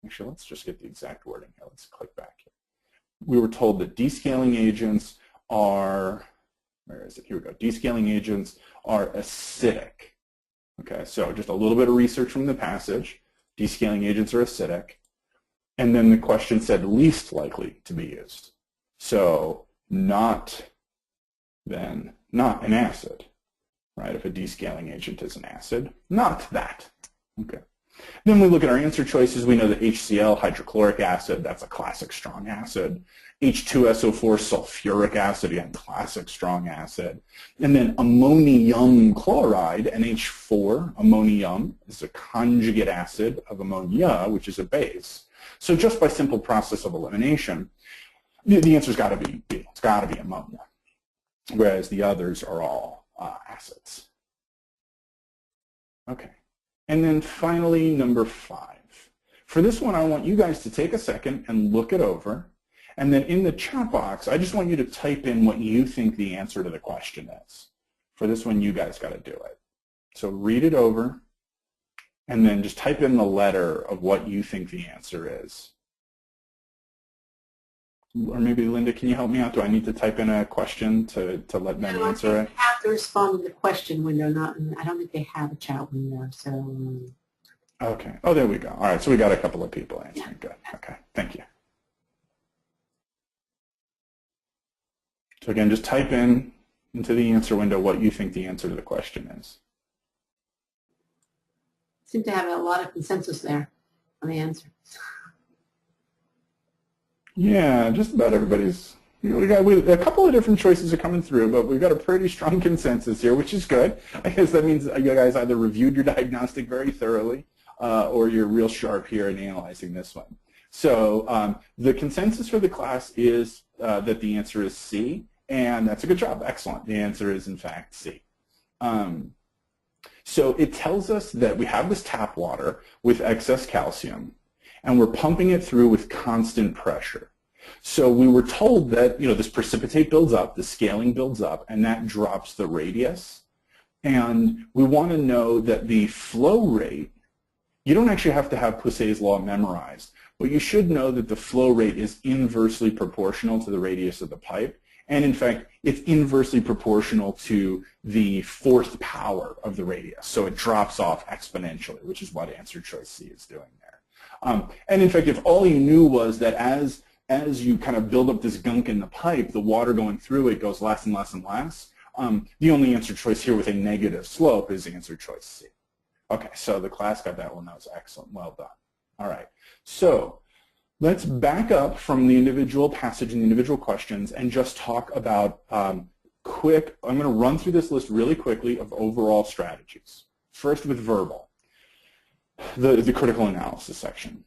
actually let's just get the exact wording here. Let's click back here. We were told that descaling agents are, where is it? Here we go. Descaling agents are acidic. Okay, so just a little bit of research from the passage. Descaling agents are acidic. And then the question said least likely to be used. So not an acid, right? If a descaling agent is an acid, not that. Okay. Then we look at our answer choices. We know that HCl, hydrochloric acid, that's a classic strong acid. H2SO4, sulfuric acid, again, classic strong acid. And then ammonium chloride, NH4, ammonium, is a conjugate acid of ammonia, which is a base. So just by simple process of elimination, the answer's got to be B. It's got to be ammonia, whereas the others are all acids. Okay. And then finally, number 5. For this one, I want you guys to take a second and look it over. And then in the chat box, I just want you to type in what you think the answer to the question is. For this one, you guys got to do it. So read it over, and then just type in the letter of what you think the answer is. Or maybe, Linda, can you help me out? Do I need to type in a question to let them answer it? You have to respond in the question window, I don't think they have a chat window, so. Okay. Oh, there we go. All right, so we got a couple of people answering. Good. Okay, thank you. So again, just type in into the answer window what you think the answer to the question is. Seem to have a lot of consensus there on the answer. Yeah, just about everybody's. A couple of different choices are coming through, but we've got a pretty strong consensus here, which is good. I guess that means you guys either reviewed your diagnostic very thoroughly or you're real sharp here in analyzing this one. So the consensus for the class is that the answer is C, and that's a good job. Excellent. The answer is, in fact, C. So it tells us that we have this tap water with excess calcium, and we're pumping it through with constant pressure. So we were told that this precipitate builds up, the scaling builds up, and that drops the radius. And we want to know that the flow rate, you don't actually have to have Poiseuille's law memorized, but you should know that the flow rate is inversely proportional to the radius of the pipe. And in fact, it's inversely proportional to the 4th power of the radius. So it drops off exponentially, which is what answer choice C is doing there. And in fact, if all you knew was that as you kind of build up this gunk in the pipe, the water going through it goes less and less and less, the only answer choice here with a negative slope is answer choice C. Okay, so the class got that one. That was excellent. Well done. All right, so let's back up from the individual passage and the individual questions and just talk about I'm going to run through this list really quickly of overall strategies. First with verbal, the critical analysis section.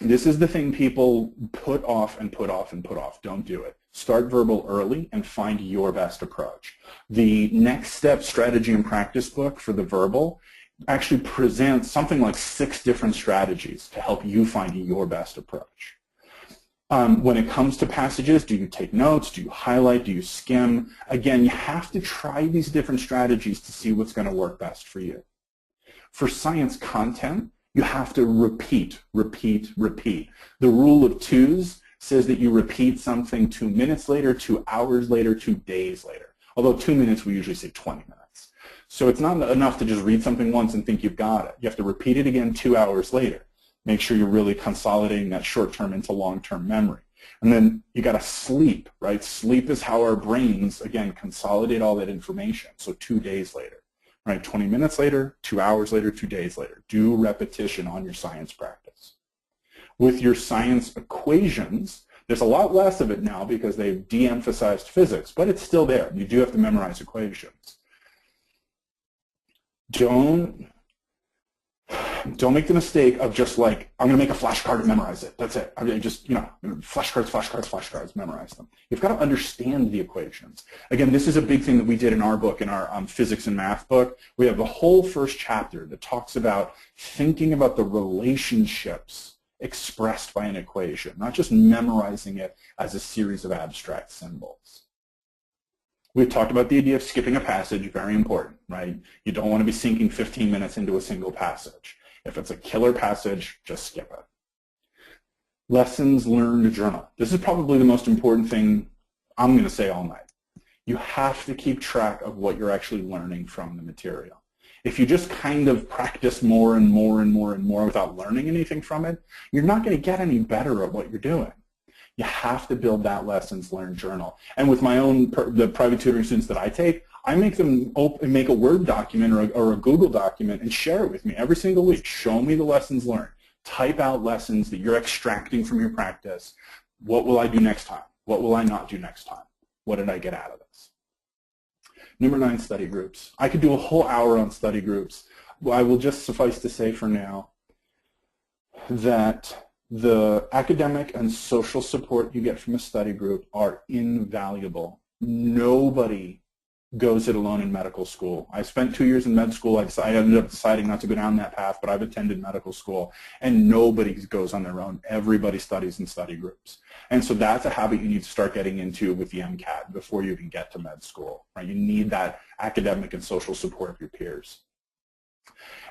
This is the thing people put off and put off and put off. Don't do it. Start verbal early and find your best approach. The Next Step Strategy and Practice book for the verbal actually presents something like 6 different strategies to help you find your best approach. When it comes to passages, do you take notes? Do you highlight? Do you skim? Again, you have to try these different strategies to see what's going to work best for you. For science content, you have to repeat, repeat, repeat. The rule of 2s says that you repeat something 2 minutes later, 2 hours later, 2 days later. Although 2 minutes, we usually say 20 minutes. So it's not enough to just read something once and think you've got it. You have to repeat it again 2 hours later. Make sure you're really consolidating that short-term into long-term memory. And then you got to sleep, right? Sleep is how our brains, again, consolidate all that information. So 2 days later. Right, 20 minutes later, 2 hours later, 2 days later. Do repetition on your science practice. With your science equations, there's a lot less of it now because they've de-emphasized physics, but it's still there. You do have to memorize equations. Don't make the mistake of just like, I'm going to make a flashcard and memorize it. That's it. I mean, just, flashcards, flashcards, flashcards, memorize them. You've got to understand the equations. Again, this is a big thing that we did in our book, in our physics and math book. We have the whole first chapter that talks about thinking about the relationships expressed by an equation, not just memorizing it as a series of abstract symbols. We've talked about the idea of skipping a passage, very important, right? You don't want to be sinking 15 minutes into a single passage. If it's a killer passage, just skip it. Lessons learned journal. This is probably the most important thing I'm going to say all night. You have to keep track of what you're actually learning from the material. If you just kind of practice more and more and more and more without learning anything from it, you're not going to get any better at what you're doing. You have to build that lessons learned journal. And with my own, the private tutoring students that I take, I make them make a Word document or a Google document and share it with me every single week. Show me the lessons learned. Type out lessons that you're extracting from your practice. What will I do next time? What will I not do next time? What did I get out of this? Number 9, study groups. I could do a whole hour on study groups. I will just suffice to say for now that the academic and social support you get from a study group are invaluable. Nobody goes it alone in medical school. I spent 2 years in med school. I ended up deciding not to go down that path, but I've attended medical school, and nobody goes on their own. Everybody studies in study groups. And so that's a habit you need to start getting into with the MCAT before you even get to med school. Right? You need that academic and social support of your peers.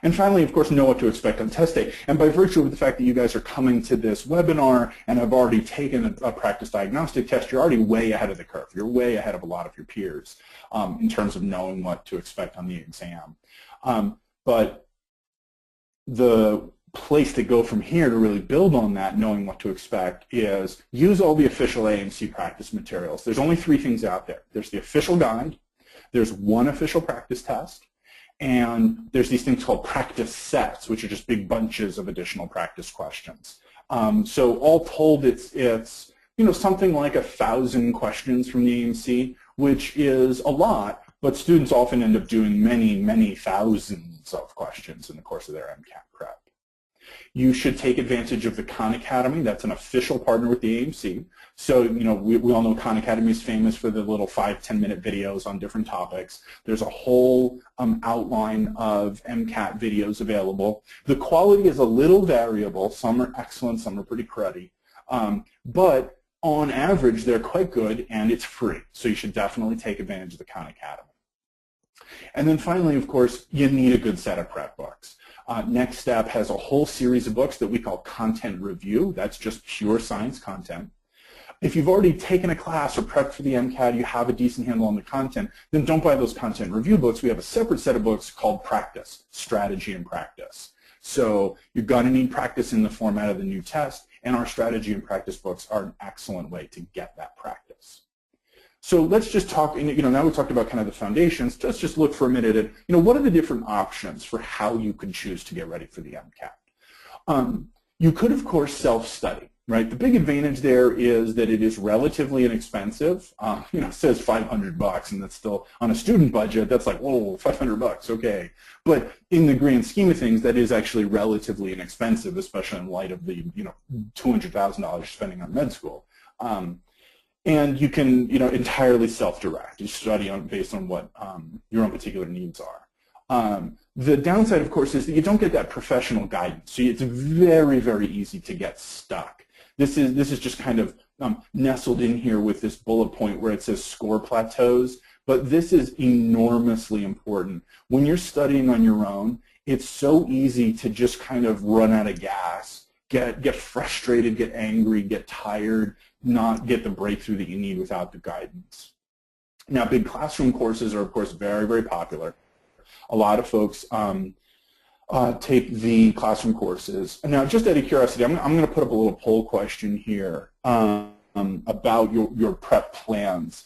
And finally, of course, know what to expect on test day. And by virtue of the fact that you guys are coming to this webinar and have already taken a practice diagnostic test, you're already way ahead of the curve. You're way ahead of a lot of your peers in terms of knowing what to expect on the exam. But the place to go from here to really build on that, knowing what to expect, is use all the official AMC practice materials. There's only 3 things out there. There's the official guide, there's one official practice test, and there's these things called practice sets, which are just big bunches of additional practice questions. So all told, it's something like 1,000 questions from the AMC, which is a lot, but students often end up doing many, many thousands of questions in the course of their MCAT prep. You should take advantage of the Khan Academy. That's an official partner with the AMC. So, we all know Khan Academy is famous for the little 5-10 minute videos on different topics. There's a whole outline of MCAT videos available. The quality is a little variable. Some are excellent, some are pretty cruddy. But on average, they're quite good, and it's free. So you should definitely take advantage of the Khan Academy. And then finally, of course, you need a good set of prep books. Next Step has a whole series of books that we call content review. That's just pure science content. If you've already taken a class or prepped for the MCAT, you have a decent handle on the content, then don't buy those content review books. We have a separate set of books called Practice, Strategy and Practice. So you're going to need practice in the format of the new test, and our strategy and practice books are an excellent way to get that practice. So let's just talk, now we talked about kind of the foundations. Let's just look for a minute at, what are the different options for how you could choose to get ready for the MCAT? You could, of course, self-study, right? The big advantage there is that it is relatively inexpensive. It says $500, and that's still, on a student budget, that's like, whoa, $500, okay. But in the grand scheme of things, that is actually relatively inexpensive, especially in light of the, $200,000 spending on med school. And you can, entirely self-direct. You study based on what your own particular needs are. The downside, of course, is that you don't get that professional guidance. So it's very, very easy to get stuck. This is just kind of nestled in here with this bullet point where it says score plateaus. But this is enormously important. When you're studying on your own, it's so easy to just kind of run out of gas, get frustrated, get angry, get tired, not get the breakthrough that you need without the guidance. Now, big classroom courses are, of course, very, very popular. A lot of folks take the classroom courses. Now, just out of curiosity, I'm going to put up a little poll question here about your prep plans.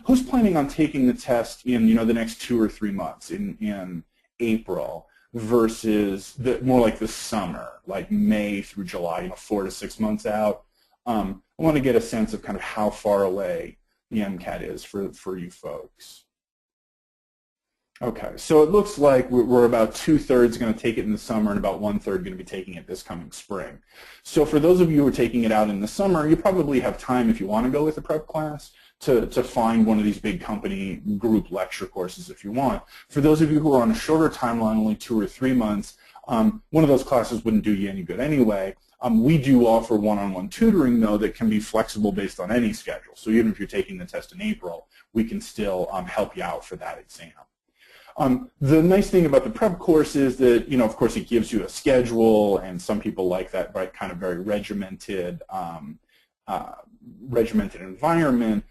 Who's planning on taking the test in, the next 2 or 3 months, in April, versus more like the summer, like May through July, 4 to 6 months out? I want to get a sense of kind of how far away the MCAT is for you folks. Okay, so it looks like we're about 2/3 going to take it in the summer and about 1/3 going to be taking it this coming spring. So for those of you who are taking it out in the summer, you probably have time, if you want to go with a prep class, to find one of these big company group lecture courses if you want. For those of you who are on a shorter timeline, only 2 or 3 months, one of those classes wouldn't do you any good anyway. We do offer one-on-one tutoring, though, that can be flexible based on any schedule. So even if you're taking the test in April, we can still help you out for that exam. The nice thing about the prep course is that, of course, it gives you a schedule, and some people like that, right, kind of very regimented environment.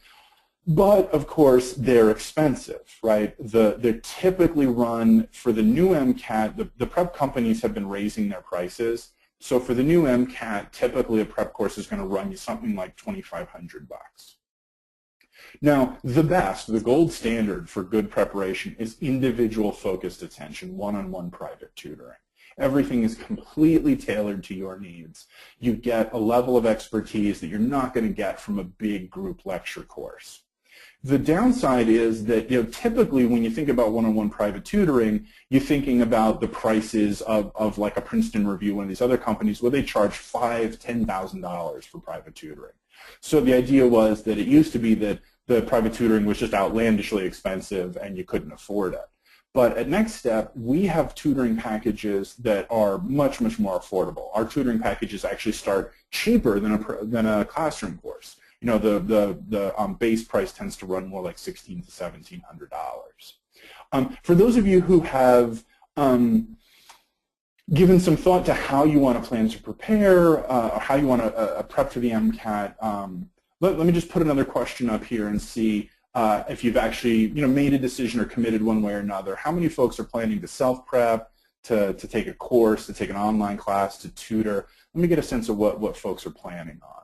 But, of course, they're expensive, right? They're typically run for the new MCAT. The prep companies have been raising their prices. So for the new MCAT, typically a prep course is going to run you something like $2,500. Now, the gold standard for good preparation is individual focused attention, one-on-one private tutoring. Everything is completely tailored to your needs. You get a level of expertise that you're not going to get from a big group lecture course. The downside is that, typically when you think about one-on-one private tutoring, you're thinking about the prices of like a Princeton Review, one of these other companies, where they charge $5,000, $10,000 for private tutoring. So the idea was that it used to be that the private tutoring was just outlandishly expensive and you couldn't afford it. But at Next Step, we have tutoring packages that are much, much more affordable. Our tutoring packages actually start cheaper than a classroom course. The base price tends to run more like $1,600 to $1,700. For those of you who have given some thought to how you want to plan to prepare, or how you want to prep for the MCAT, let me just put another question up here and see if you've actually made a decision or committed one way or another. How many folks are planning to self-prep, to take a course, to take an online class, to tutor? Let me get a sense of what folks are planning on.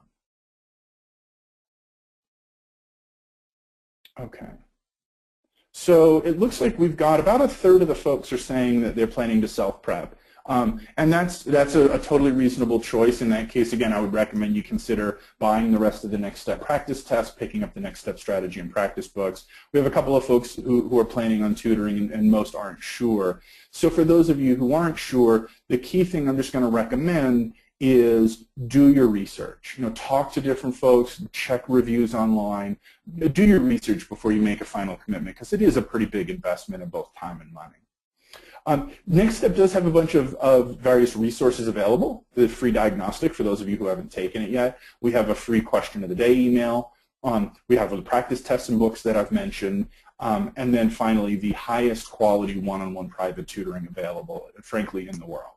Okay. So it looks like we've got about a third of the folks are saying that they're planning to self-prep. And that's a totally reasonable choice. In that case, again, I would recommend you consider buying the rest of the Next Step practice test, picking up the Next Step strategy and practice books. We have a couple of folks who are planning on tutoring, and most aren't sure. So for those of you who aren't sure, the key thing I'm just going to recommend is do your research. Talk to different folks, check reviews online, do your research before you make a final commitment, because it is a pretty big investment in both time and money. Next Step does have a bunch of various resources available. The free diagnostic, for those of you who haven't taken it yet. We have a free question of the day email. We have the practice tests and books that I've mentioned. And then finally, the highest quality one-on-one private tutoring available, frankly, in the world.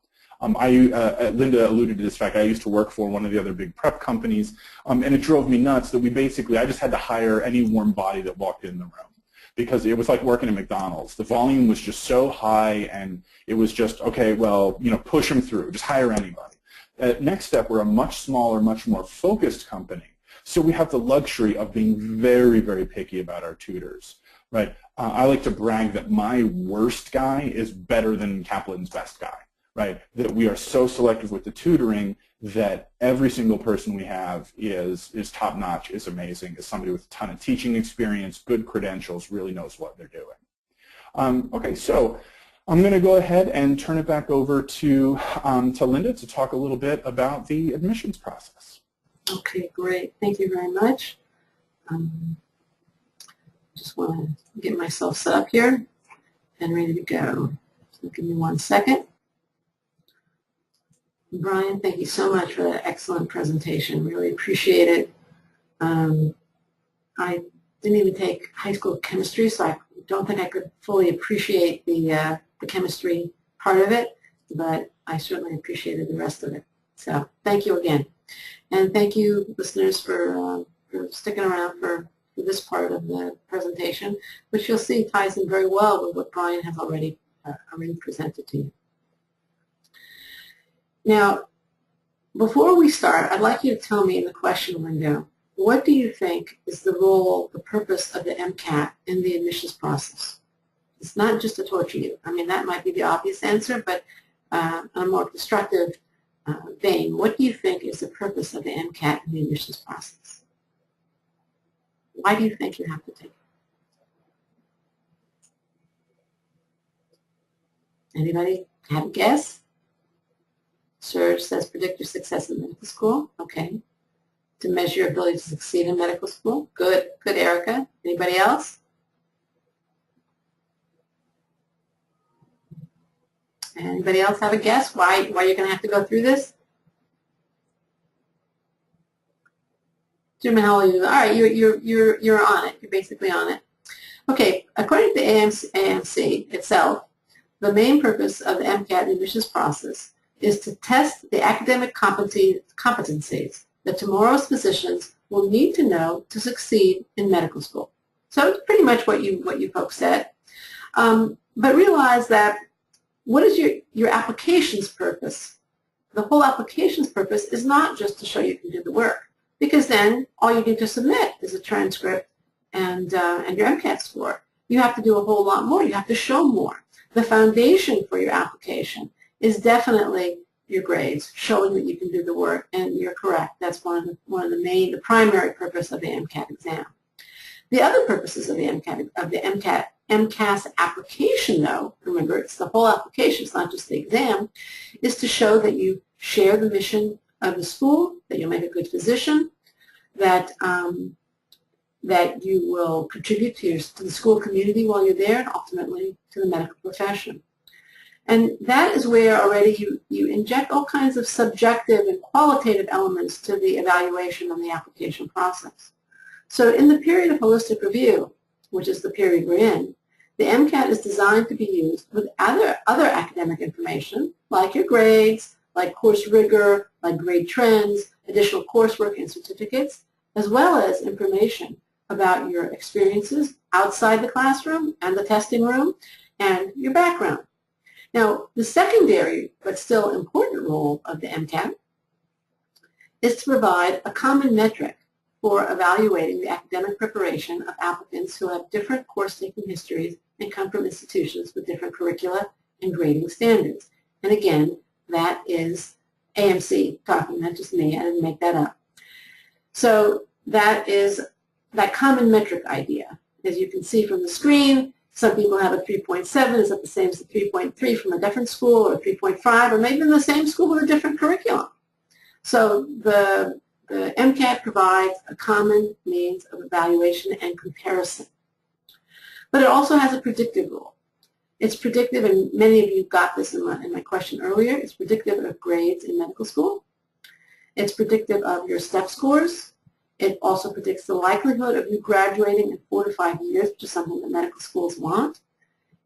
Linda alluded to this fact. I used to work for one of the other big prep companies, and it drove me nuts that I just had to hire any warm body that walked in the room, because it was like working at McDonald's. The volume was just so high, and it was just, okay, well, push them through, just hire anybody. At Next Step, we're a much smaller, much more focused company, so we have the luxury of being very, very picky about our tutors. Right? I like to brag that my worst guy is better than Kaplan's best guy. Right? That we are so selective with the tutoring that every single person we have is top-notch, is amazing, is somebody with a ton of teaching experience, good credentials, really knows what they're doing. Okay, so I'm going to go ahead and turn it back over to Linda to talk a little bit about the admissions process. Okay, great. Thank you very much. Just want to get myself set up here and ready to go. So give me 1 second. Brian, thank you so much for that excellent presentation. Really appreciate it. I didn't even take high school chemistry, so I don't think I could fully appreciate the chemistry part of it, but I certainly appreciated the rest of it. So thank you again. And thank you, listeners, for sticking around for this part of the presentation, which you'll see ties in very well with what Brian has already presented to you. Now, before we start, I'd like you to tell me in the question window, what do you think is the role, the purpose of the MCAT in the admissions process? It's not just to torture you. I mean, that might be the obvious answer, but on a more constructive vein, what do you think is the purpose of the MCAT in the admissions process? Why do you think you have to take it? Anybody have a guess? Serge says predict your success in medical school. Okay. To measure your ability to succeed in medical school. Good. Good, Erica. Anybody else? Anybody else have a guess why you're going to have to go through this? Jim, how old are you? All right, you're on it. You're basically on it. Okay, according to the AMC itself, the main purpose of the MCAT admissions process is to test the academic competencies that tomorrow's physicians will need to know to succeed in medical school. So it's pretty much what you folks said. But realize that what is your application's purpose? The whole application's purpose is not just to show you can do the work, because then all you need to submit is a transcript and your MCAT score. You have to do a whole lot more. You have to show more. The foundation for your application is definitely your grades, showing that you can do the work, and you're correct. That's one of the primary purpose of the MCAT exam. The other purposes of the MCAS application, though, remember it's the whole application, it's not just the exam, is to show that you share the mission of the school, that you'll make a good physician, that that you will contribute to the school community while you're there, and ultimately to the medical profession. And that is where already you inject all kinds of subjective and qualitative elements to the evaluation of the application process. So in the period of holistic review, which is the period we're in, the MCAT is designed to be used with other academic information, like your grades, like course rigor, like grade trends, additional coursework and certificates, as well as information about your experiences outside the classroom and the testing room and your background. Now, the secondary but still important role of the MCAT is to provide a common metric for evaluating the academic preparation of applicants who have different course-taking histories and come from institutions with different curricula and grading standards. And again, that is AMC talking, not just me. I didn't make that up. So that is that common metric idea. As you can see from the screen, some people have a 3.7. Is that the same as the 3.3 from a different school, or 3.5, or maybe in the same school with a different curriculum? So the MCAT provides a common means of evaluation and comparison. But it also has a predictive role. It's predictive, and many of you got this in my question earlier. It's predictive of grades in medical school. It's predictive of your step scores. It also predicts the likelihood of you graduating in 4 to 5 years, which is something that medical schools want,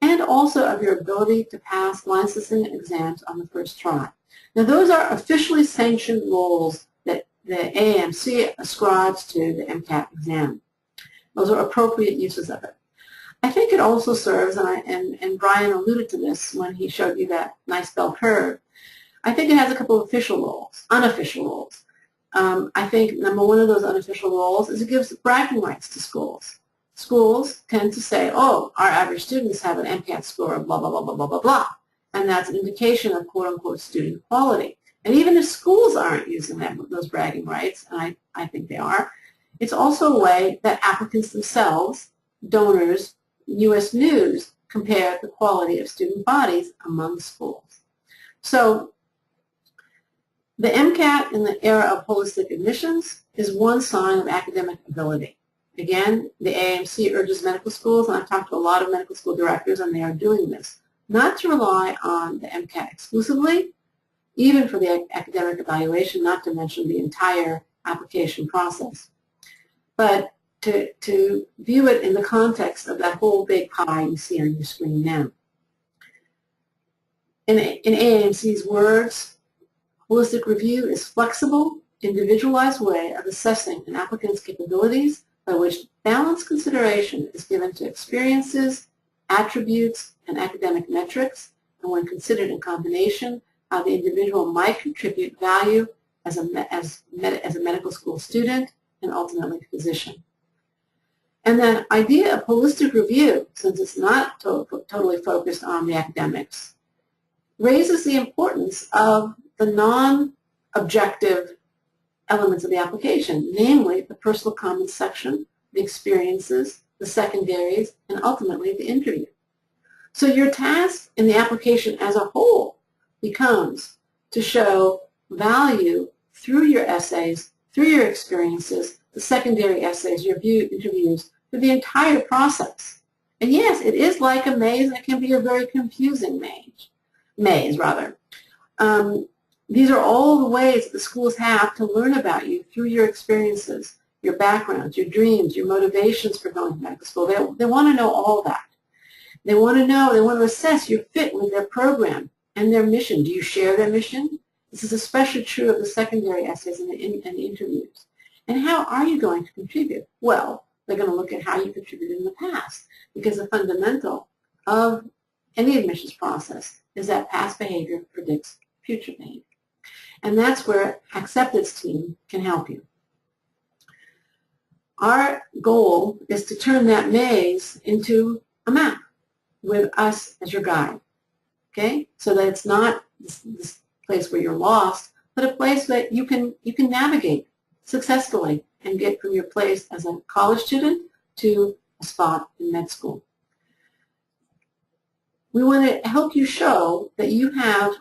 and also of your ability to pass licensing exams on the first try. Now, those are officially sanctioned roles that the AAMC ascribes to the MCAT exam. Those are appropriate uses of it. I think it also serves, and Brian alluded to this when he showed you that nice bell curve, I think it has a couple of official roles, unofficial roles. I think number one of those unofficial roles is it gives bragging rights to schools. Schools tend to say, oh, our average students have an MCAT score of blah, blah, blah, blah, blah, blah, blah. And that's an indication of quote-unquote student quality. And even if schools aren't using those bragging rights, and I think they are, it's also a way that applicants themselves, donors, U.S. News, compare the quality of student bodies among schools. So the MCAT in the era of holistic admissions is one sign of academic ability. Again, the AAMC urges medical schools, and I've talked to a lot of medical school directors, and they are doing this, not to rely on the MCAT exclusively, even for the academic evaluation, not to mention the entire application process, but to view it in the context of that whole big pie you see on your screen now. In AAMC's words, holistic review is flexible, individualized way of assessing an applicant's capabilities by which balanced consideration is given to experiences, attributes, and academic metrics, and when considered in combination, how the individual might contribute value as a medical school student and ultimately physician. And that idea of holistic review, since it's not totally focused on the academics, raises the importance of the non-objective elements of the application, namely the personal comments section, the experiences, the secondaries, and ultimately the interview. So your task in the application as a whole becomes to show value through your essays, through your experiences, the secondary essays, your interviews, through the entire process. And yes, it is like a maze, and it can be a very confusing maze. These are all the ways that the schools have to learn about you through your experiences your backgrounds, your dreams, your motivations for going to medical school. They want to know all that. They want to assess your fit with their program and their mission. Do you share their mission? This is especially true of the secondary essays and the interviews. And how are you going to contribute? Well, they're going to look at how you contributed in the past, because the fundamental of any admissions process is that past behavior predicts future behavior. And that's where Acceptance Team can help you. Our goal is to turn that maze into a map with us as your guide, okay? So that it's not this place where you're lost, but a place that you can navigate successfully and get from your place as a college student to a spot in med school. We want to help you show that you have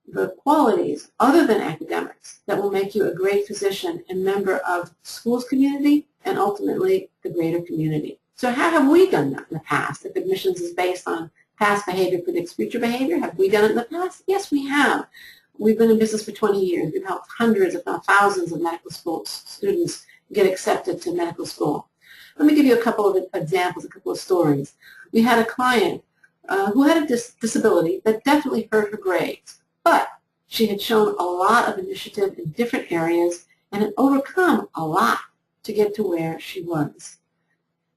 the qualities other than academics that will make you a great physician and member of the school's community and ultimately the greater community. So how have we done that in the past? If admissions is based on past behavior predicts future behavior, have we done it in the past? Yes, we have. We've been in business for 20 years. We've helped hundreds, if not thousands, of medical school students get accepted to medical school. Let me give you a couple of examples, a couple of stories. We had a client who had a disability that definitely hurt her grades, but she had shown a lot of initiative in different areas and had overcome a lot to get to where she was.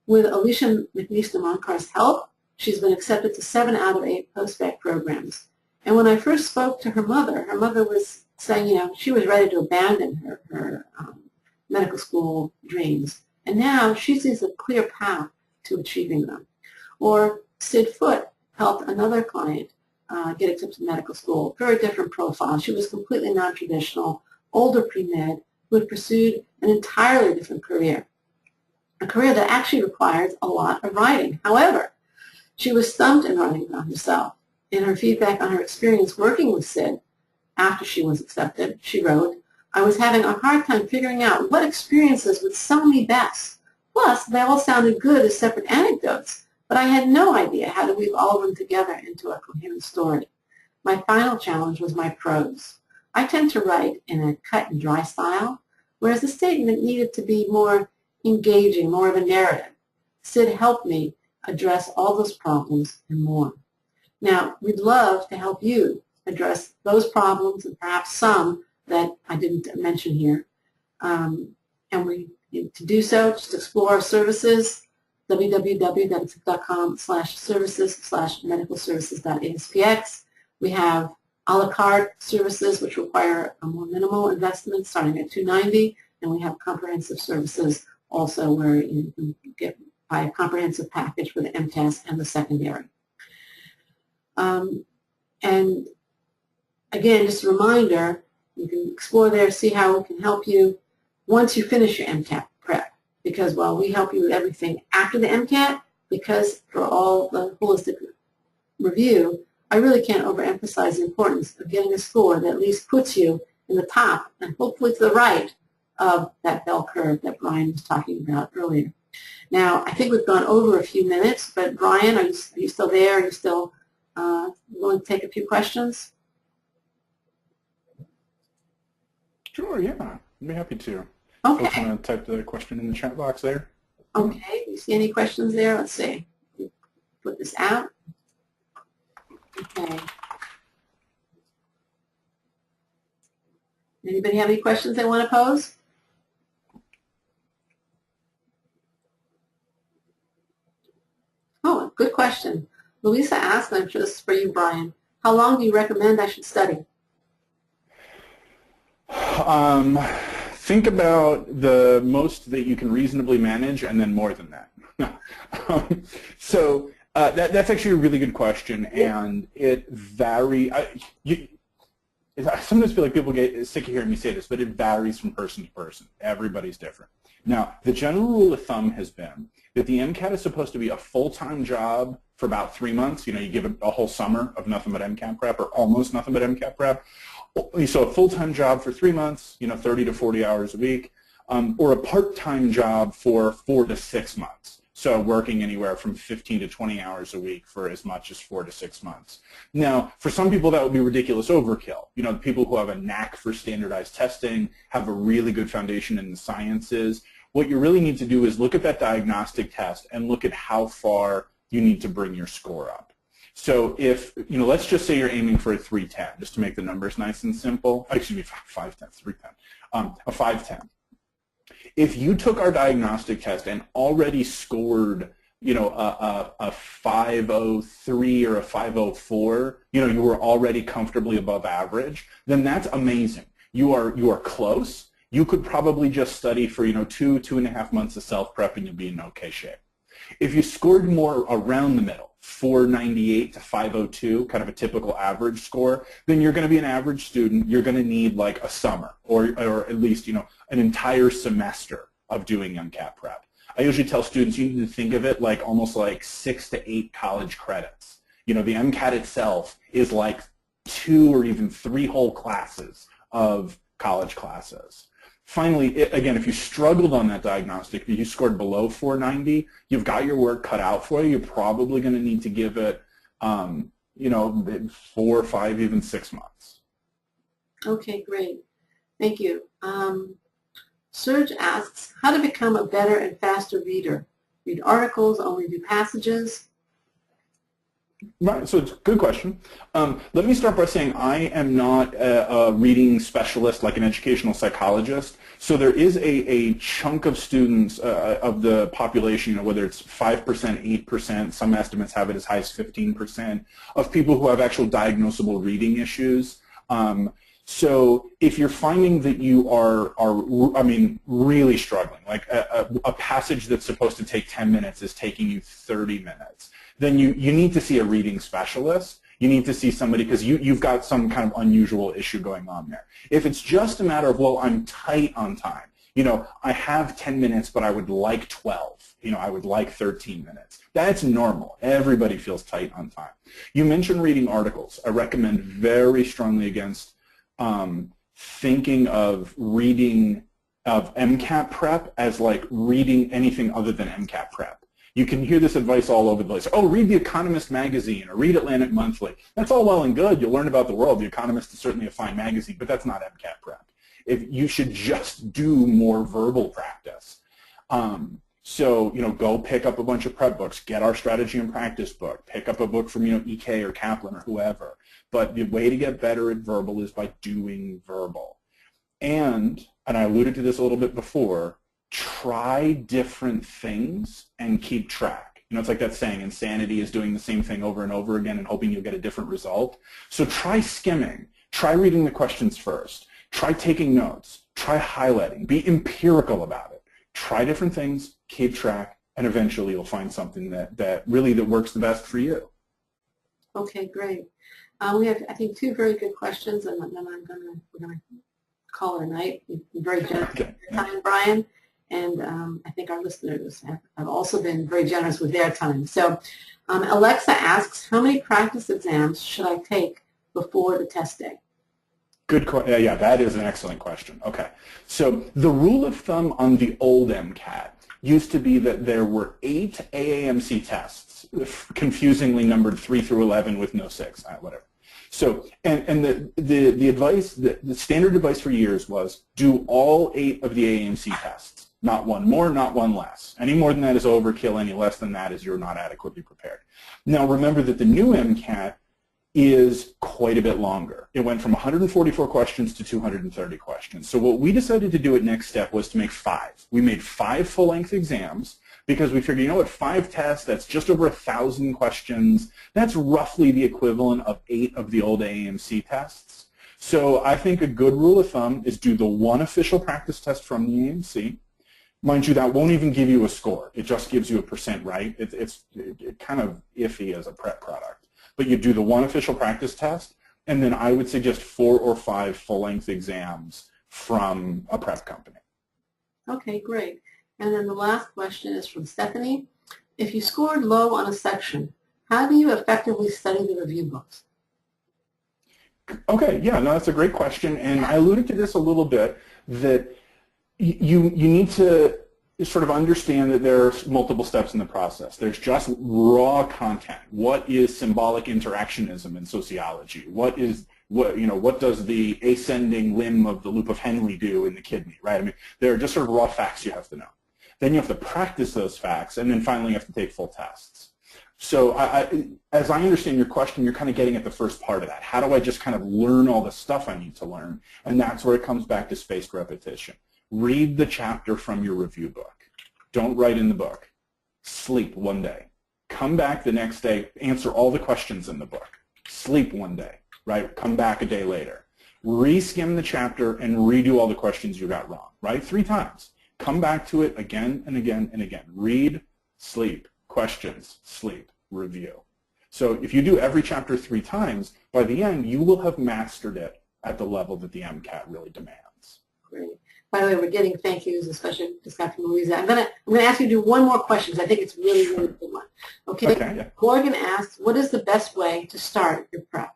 With Alicia McNeese-Moncar's help, she's been accepted to 7 out of 8 post-bac programs. And when I first spoke to her mother was saying, you know, she was ready to abandon her medical school dreams. And now she sees a clear path to achieving them. Or Sid Foote helped another client get accepted to medical school. Very different profile. She was completely non-traditional, older pre-med, who had pursued an entirely different career. A career that actually requires a lot of writing. However, she was stumped in writing about herself. In her feedback on her experience working with Sid after she was accepted, she wrote, "I was having a hard time figuring out what experiences would sell me best. Plus, they all sounded good as separate anecdotes, but I had no idea how to weave all of them together into a coherent story. My final challenge was my prose. I tend to write in a cut and dry style, whereas the statement needed to be more engaging, more of a narrative. Sid helped me address all those problems and more." Now, we'd love to help you address those problems and perhaps some that I didn't mention here. And to do so, just explore our services, www.accept.com/services/medicalservices.aspx. We have a la carte services which require a more minimal investment starting at $290, and we have comprehensive services also where you can buy a comprehensive package for the MCAS and the secondary. And again, just a reminder, you can explore there, see how we can help you once you finish your MCAT prep. Because while we help you with everything after the MCAT, because for all the holistic review, I really can't overemphasize the importance of getting a score that at least puts you in the top and hopefully to the right of that bell curve that Brian was talking about earlier. Now, I think we've gone over a few minutes, but Brian, are you still there? Are you still willing to take a few questions? Sure, yeah. I'd be happy to. Okay. Folks want to type the question in the chat box there? Okay. Do you see any questions there? Let's see. Put this out. Okay. Anybody have any questions they want to pose? Oh, good question. Louisa asked, and I'm sure this is for you, Brian, how long do you recommend I should study? Think about the most that you can reasonably manage and then more than that. That's actually a really good question, and it varies. I sometimes feel like people get sick of hearing me say this, but it varies from person to person. Everybody's different. Now, the general rule of thumb has been that the MCAT is supposed to be a full-time job for about 3 months. You know, you give it a whole summer of nothing but MCAT prep or almost nothing but MCAT prep. So a full-time job for 3 months, 30 to 40 hours a week, or a part-time job for 4 to 6 months. So working anywhere from 15 to 20 hours a week for as much as 4 to 6 months. Now, for some people that would be ridiculous overkill. You know, people who have a knack for standardized testing, have a really good foundation in the sciences. What you really need to do is look at that diagnostic test and look at how far you need to bring your score up. So if, you know, let's just say you're aiming for a 310, just to make the numbers nice and simple. Excuse me, 510, 310, a 510. If you took our diagnostic test and already scored, you know, a 503 or a 504, you know, you were already comfortably above average, then that's amazing. You are close. You could probably just study for, you know, 2.5 months of self-prep and you'll be in okay shape. If you scored more around the middle, 498 to 502, kind of a typical average score, then you're going to be an average student. You're going to need like a summer or at least, you know, an entire semester of doing MCAT prep. I usually tell students you need to think of it like almost like 6 to 8 college credits. You know, the MCAT itself is like 2 or even 3 whole classes of college classes. Finally, again, if you struggled on that diagnostic, if you scored below 490, you've got your work cut out for you. You're probably going to need to give it, you know, 4, 5, even 6 months. Okay, great. Thank you. Serge asks, how to become a better and faster reader? Read articles, only do passages? Right, so it's a good question. Let me start by saying I am not a reading specialist like an educational psychologist. So there is a chunk of students of the population, you know, whether it's 5%, 8%, some estimates have it as high as 15%, of people who have actual diagnosable reading issues. So if you're finding that you are I mean, really struggling, like a passage that's supposed to take 10 minutes is taking you 30 minutes, then you need to see a reading specialist. You need to see somebody because you've got some kind of unusual issue going on there. If it's just a matter of, well, I'm tight on time, you know, I have 10 minutes, but I would like 12. You know, I would like 13 minutes. That's normal. Everybody feels tight on time. You mentioned reading articles. I recommend very strongly against thinking of reading of MCAT prep as like reading anything other than MCAT prep. You can hear this advice all over the place. Oh, read The Economist magazine or read Atlantic Monthly. That's all well and good. You'll learn about the world. The Economist is certainly a fine magazine, but that's not MCAT prep. If you should just do more verbal practice. So, you know, go pick up a bunch of prep books. Get our strategy and practice book. Pick up a book from, you know, EK or Kaplan or whoever. But the way to get better at verbal is by doing verbal. And I alluded to this a little bit before, try different things and keep track. You know, it's like that saying, insanity is doing the same thing over and over again and hoping you'll get a different result. So try skimming. Try reading the questions first. Try taking notes. Try highlighting. Be empirical about it. Try different things, keep track, and eventually you'll find something that really works the best for you. Okay, great. We have, I think, 2 very good questions, and then we're gonna call it a night. You've been very generous with your time, Brian, and I think our listeners have also been very generous with their time. So Alexa asks, how many practice exams should I take before the test day? Good question. Yeah, that is an excellent question. Okay. So the rule of thumb on the old MCAT used to be that there were 8 AAMC tests, confusingly numbered 3 through 11 with no 6, whatever. So, and the advice, the standard advice for years was do all 8 of the AAMC tests. Not one more, not one less. Any more than that is overkill. Any less than that is you're not adequately prepared. Now remember that the new MCAT is quite a bit longer. It went from 144 questions to 230 questions. So what we decided to do at Next Step was to make 5. We made 5 full-length exams because we figured, you know what, 5 tests, that's just over 1,000 questions. That's roughly the equivalent of 8 of the old AAMC tests. So I think a good rule of thumb is do the 1 official practice test from the AAMC. Mind you, that won't even give you a score. It just gives you a % right. It's kind of iffy as a prep product. But you do the 1 official practice test, and then I would suggest 4 or 5 full-length exams from a prep company. Okay, great. And then the last question is from Stephanie. If you scored low on a section, how do you effectively study the review books? Okay, yeah, no, that's a great question, and I alluded to this a little bit, that you need to sort of understand that there are multiple steps in the process. There's just raw content. What is symbolic interactionism in sociology? What does the ascending limb of the loop of Henle do in the kidney, right? I mean, there are just sort of raw facts you have to know. Then you have to practice those facts, and then finally you have to take full tests. So as I understand your question, you're kind of getting at the first part of that. How do I just kind of learn all the stuff I need to learn? And that's where it comes back to spaced repetition. Read the chapter from your review book. Don't write in the book. Sleep one day. Come back the next day, answer all the questions in the book. Sleep one day, right? Come back a day later. Re-skim the chapter and redo all the questions you got wrong, right? 3 times. Come back to it again and again and again. Read, sleep, questions, sleep, review. So if you do every chapter 3 times, by the end, you will have mastered it at the level that the MCAT really demands. Great. By the way, we're getting thank yous, especially this guy from Louisa. I'm gonna ask you to do one more question because I think it's really, really good one. Okay. Yeah. Morgan asks, what is the best way to start your prep?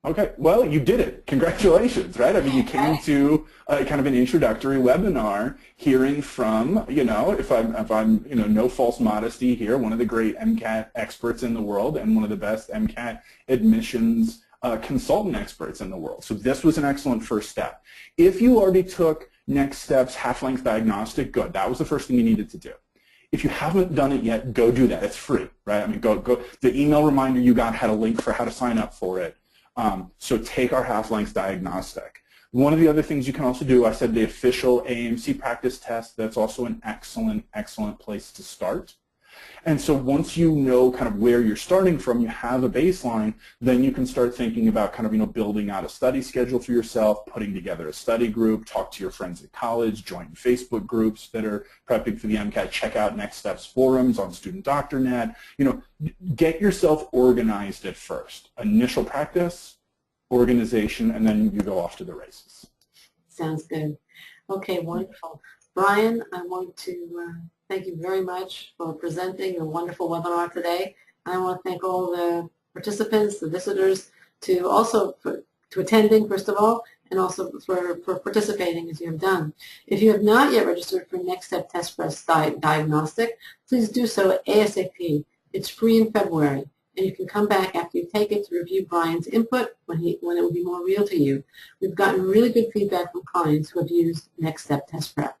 Okay, well, you did it. Congratulations, right? I mean, you came to kind of an introductory webinar hearing from, if I'm no false modesty here, one of the great MCAT experts in the world and one of the best MCAT admissions consultant experts in the world. So this was an excellent first step. If you already took next steps, half-length diagnostic, good. That was the first thing you needed to do. If you haven't done it yet, go do that. It's free, right? I mean, go. The email reminder you got had a link for how to sign up for it. So take our half-length diagnostic. One of the other things you can also do, I said the official AMC practice test. That's also an excellent, excellent place to start. And so once you know kind of where you're starting from, you have a baseline, then you can start thinking about kind of, building out a study schedule for yourself, putting together a study group, talk to your friends at college, join Facebook groups that are prepping for the MCAT, check out Next Steps forums on Student Doctor Net. Get yourself organized at first. Initial practice, organization, and then you go off to the races. Sounds good. Okay, wonderful. Brian, I want to thank you very much for presenting a wonderful webinar today. And I want to thank all the participants, the visitors, to attending, first of all, and also for participating as you have done. If you have not yet registered for Next Step Test Prep Diagnostic, please do so ASAP. It's free in February, and you can come back after you take it to review Brian's input when it will be more real to you. We've gotten really good feedback from clients who have used Next Step Test Prep.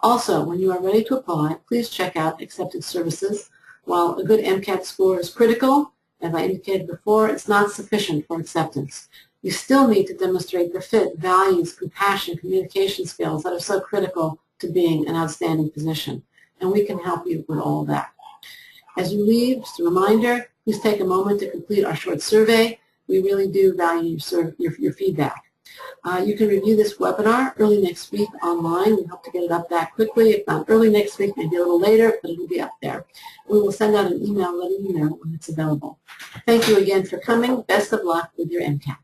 Also, when you are ready to apply, please check out accepted services. While a good MCAT score is critical, as I indicated before, it's not sufficient for acceptance. You still need to demonstrate the fit, values, compassion, communication skills that are so critical to being an outstanding physician. And we can help you with all of that. As you leave, just a reminder, please take a moment to complete our short survey. We really do value your feedback. You can review this webinar early next week online. We hope to get it up that quickly. If not early next week, maybe a little later, but it will be up there. We will send out an email letting you know when it's available. Thank you again for coming. Best of luck with your MCAT.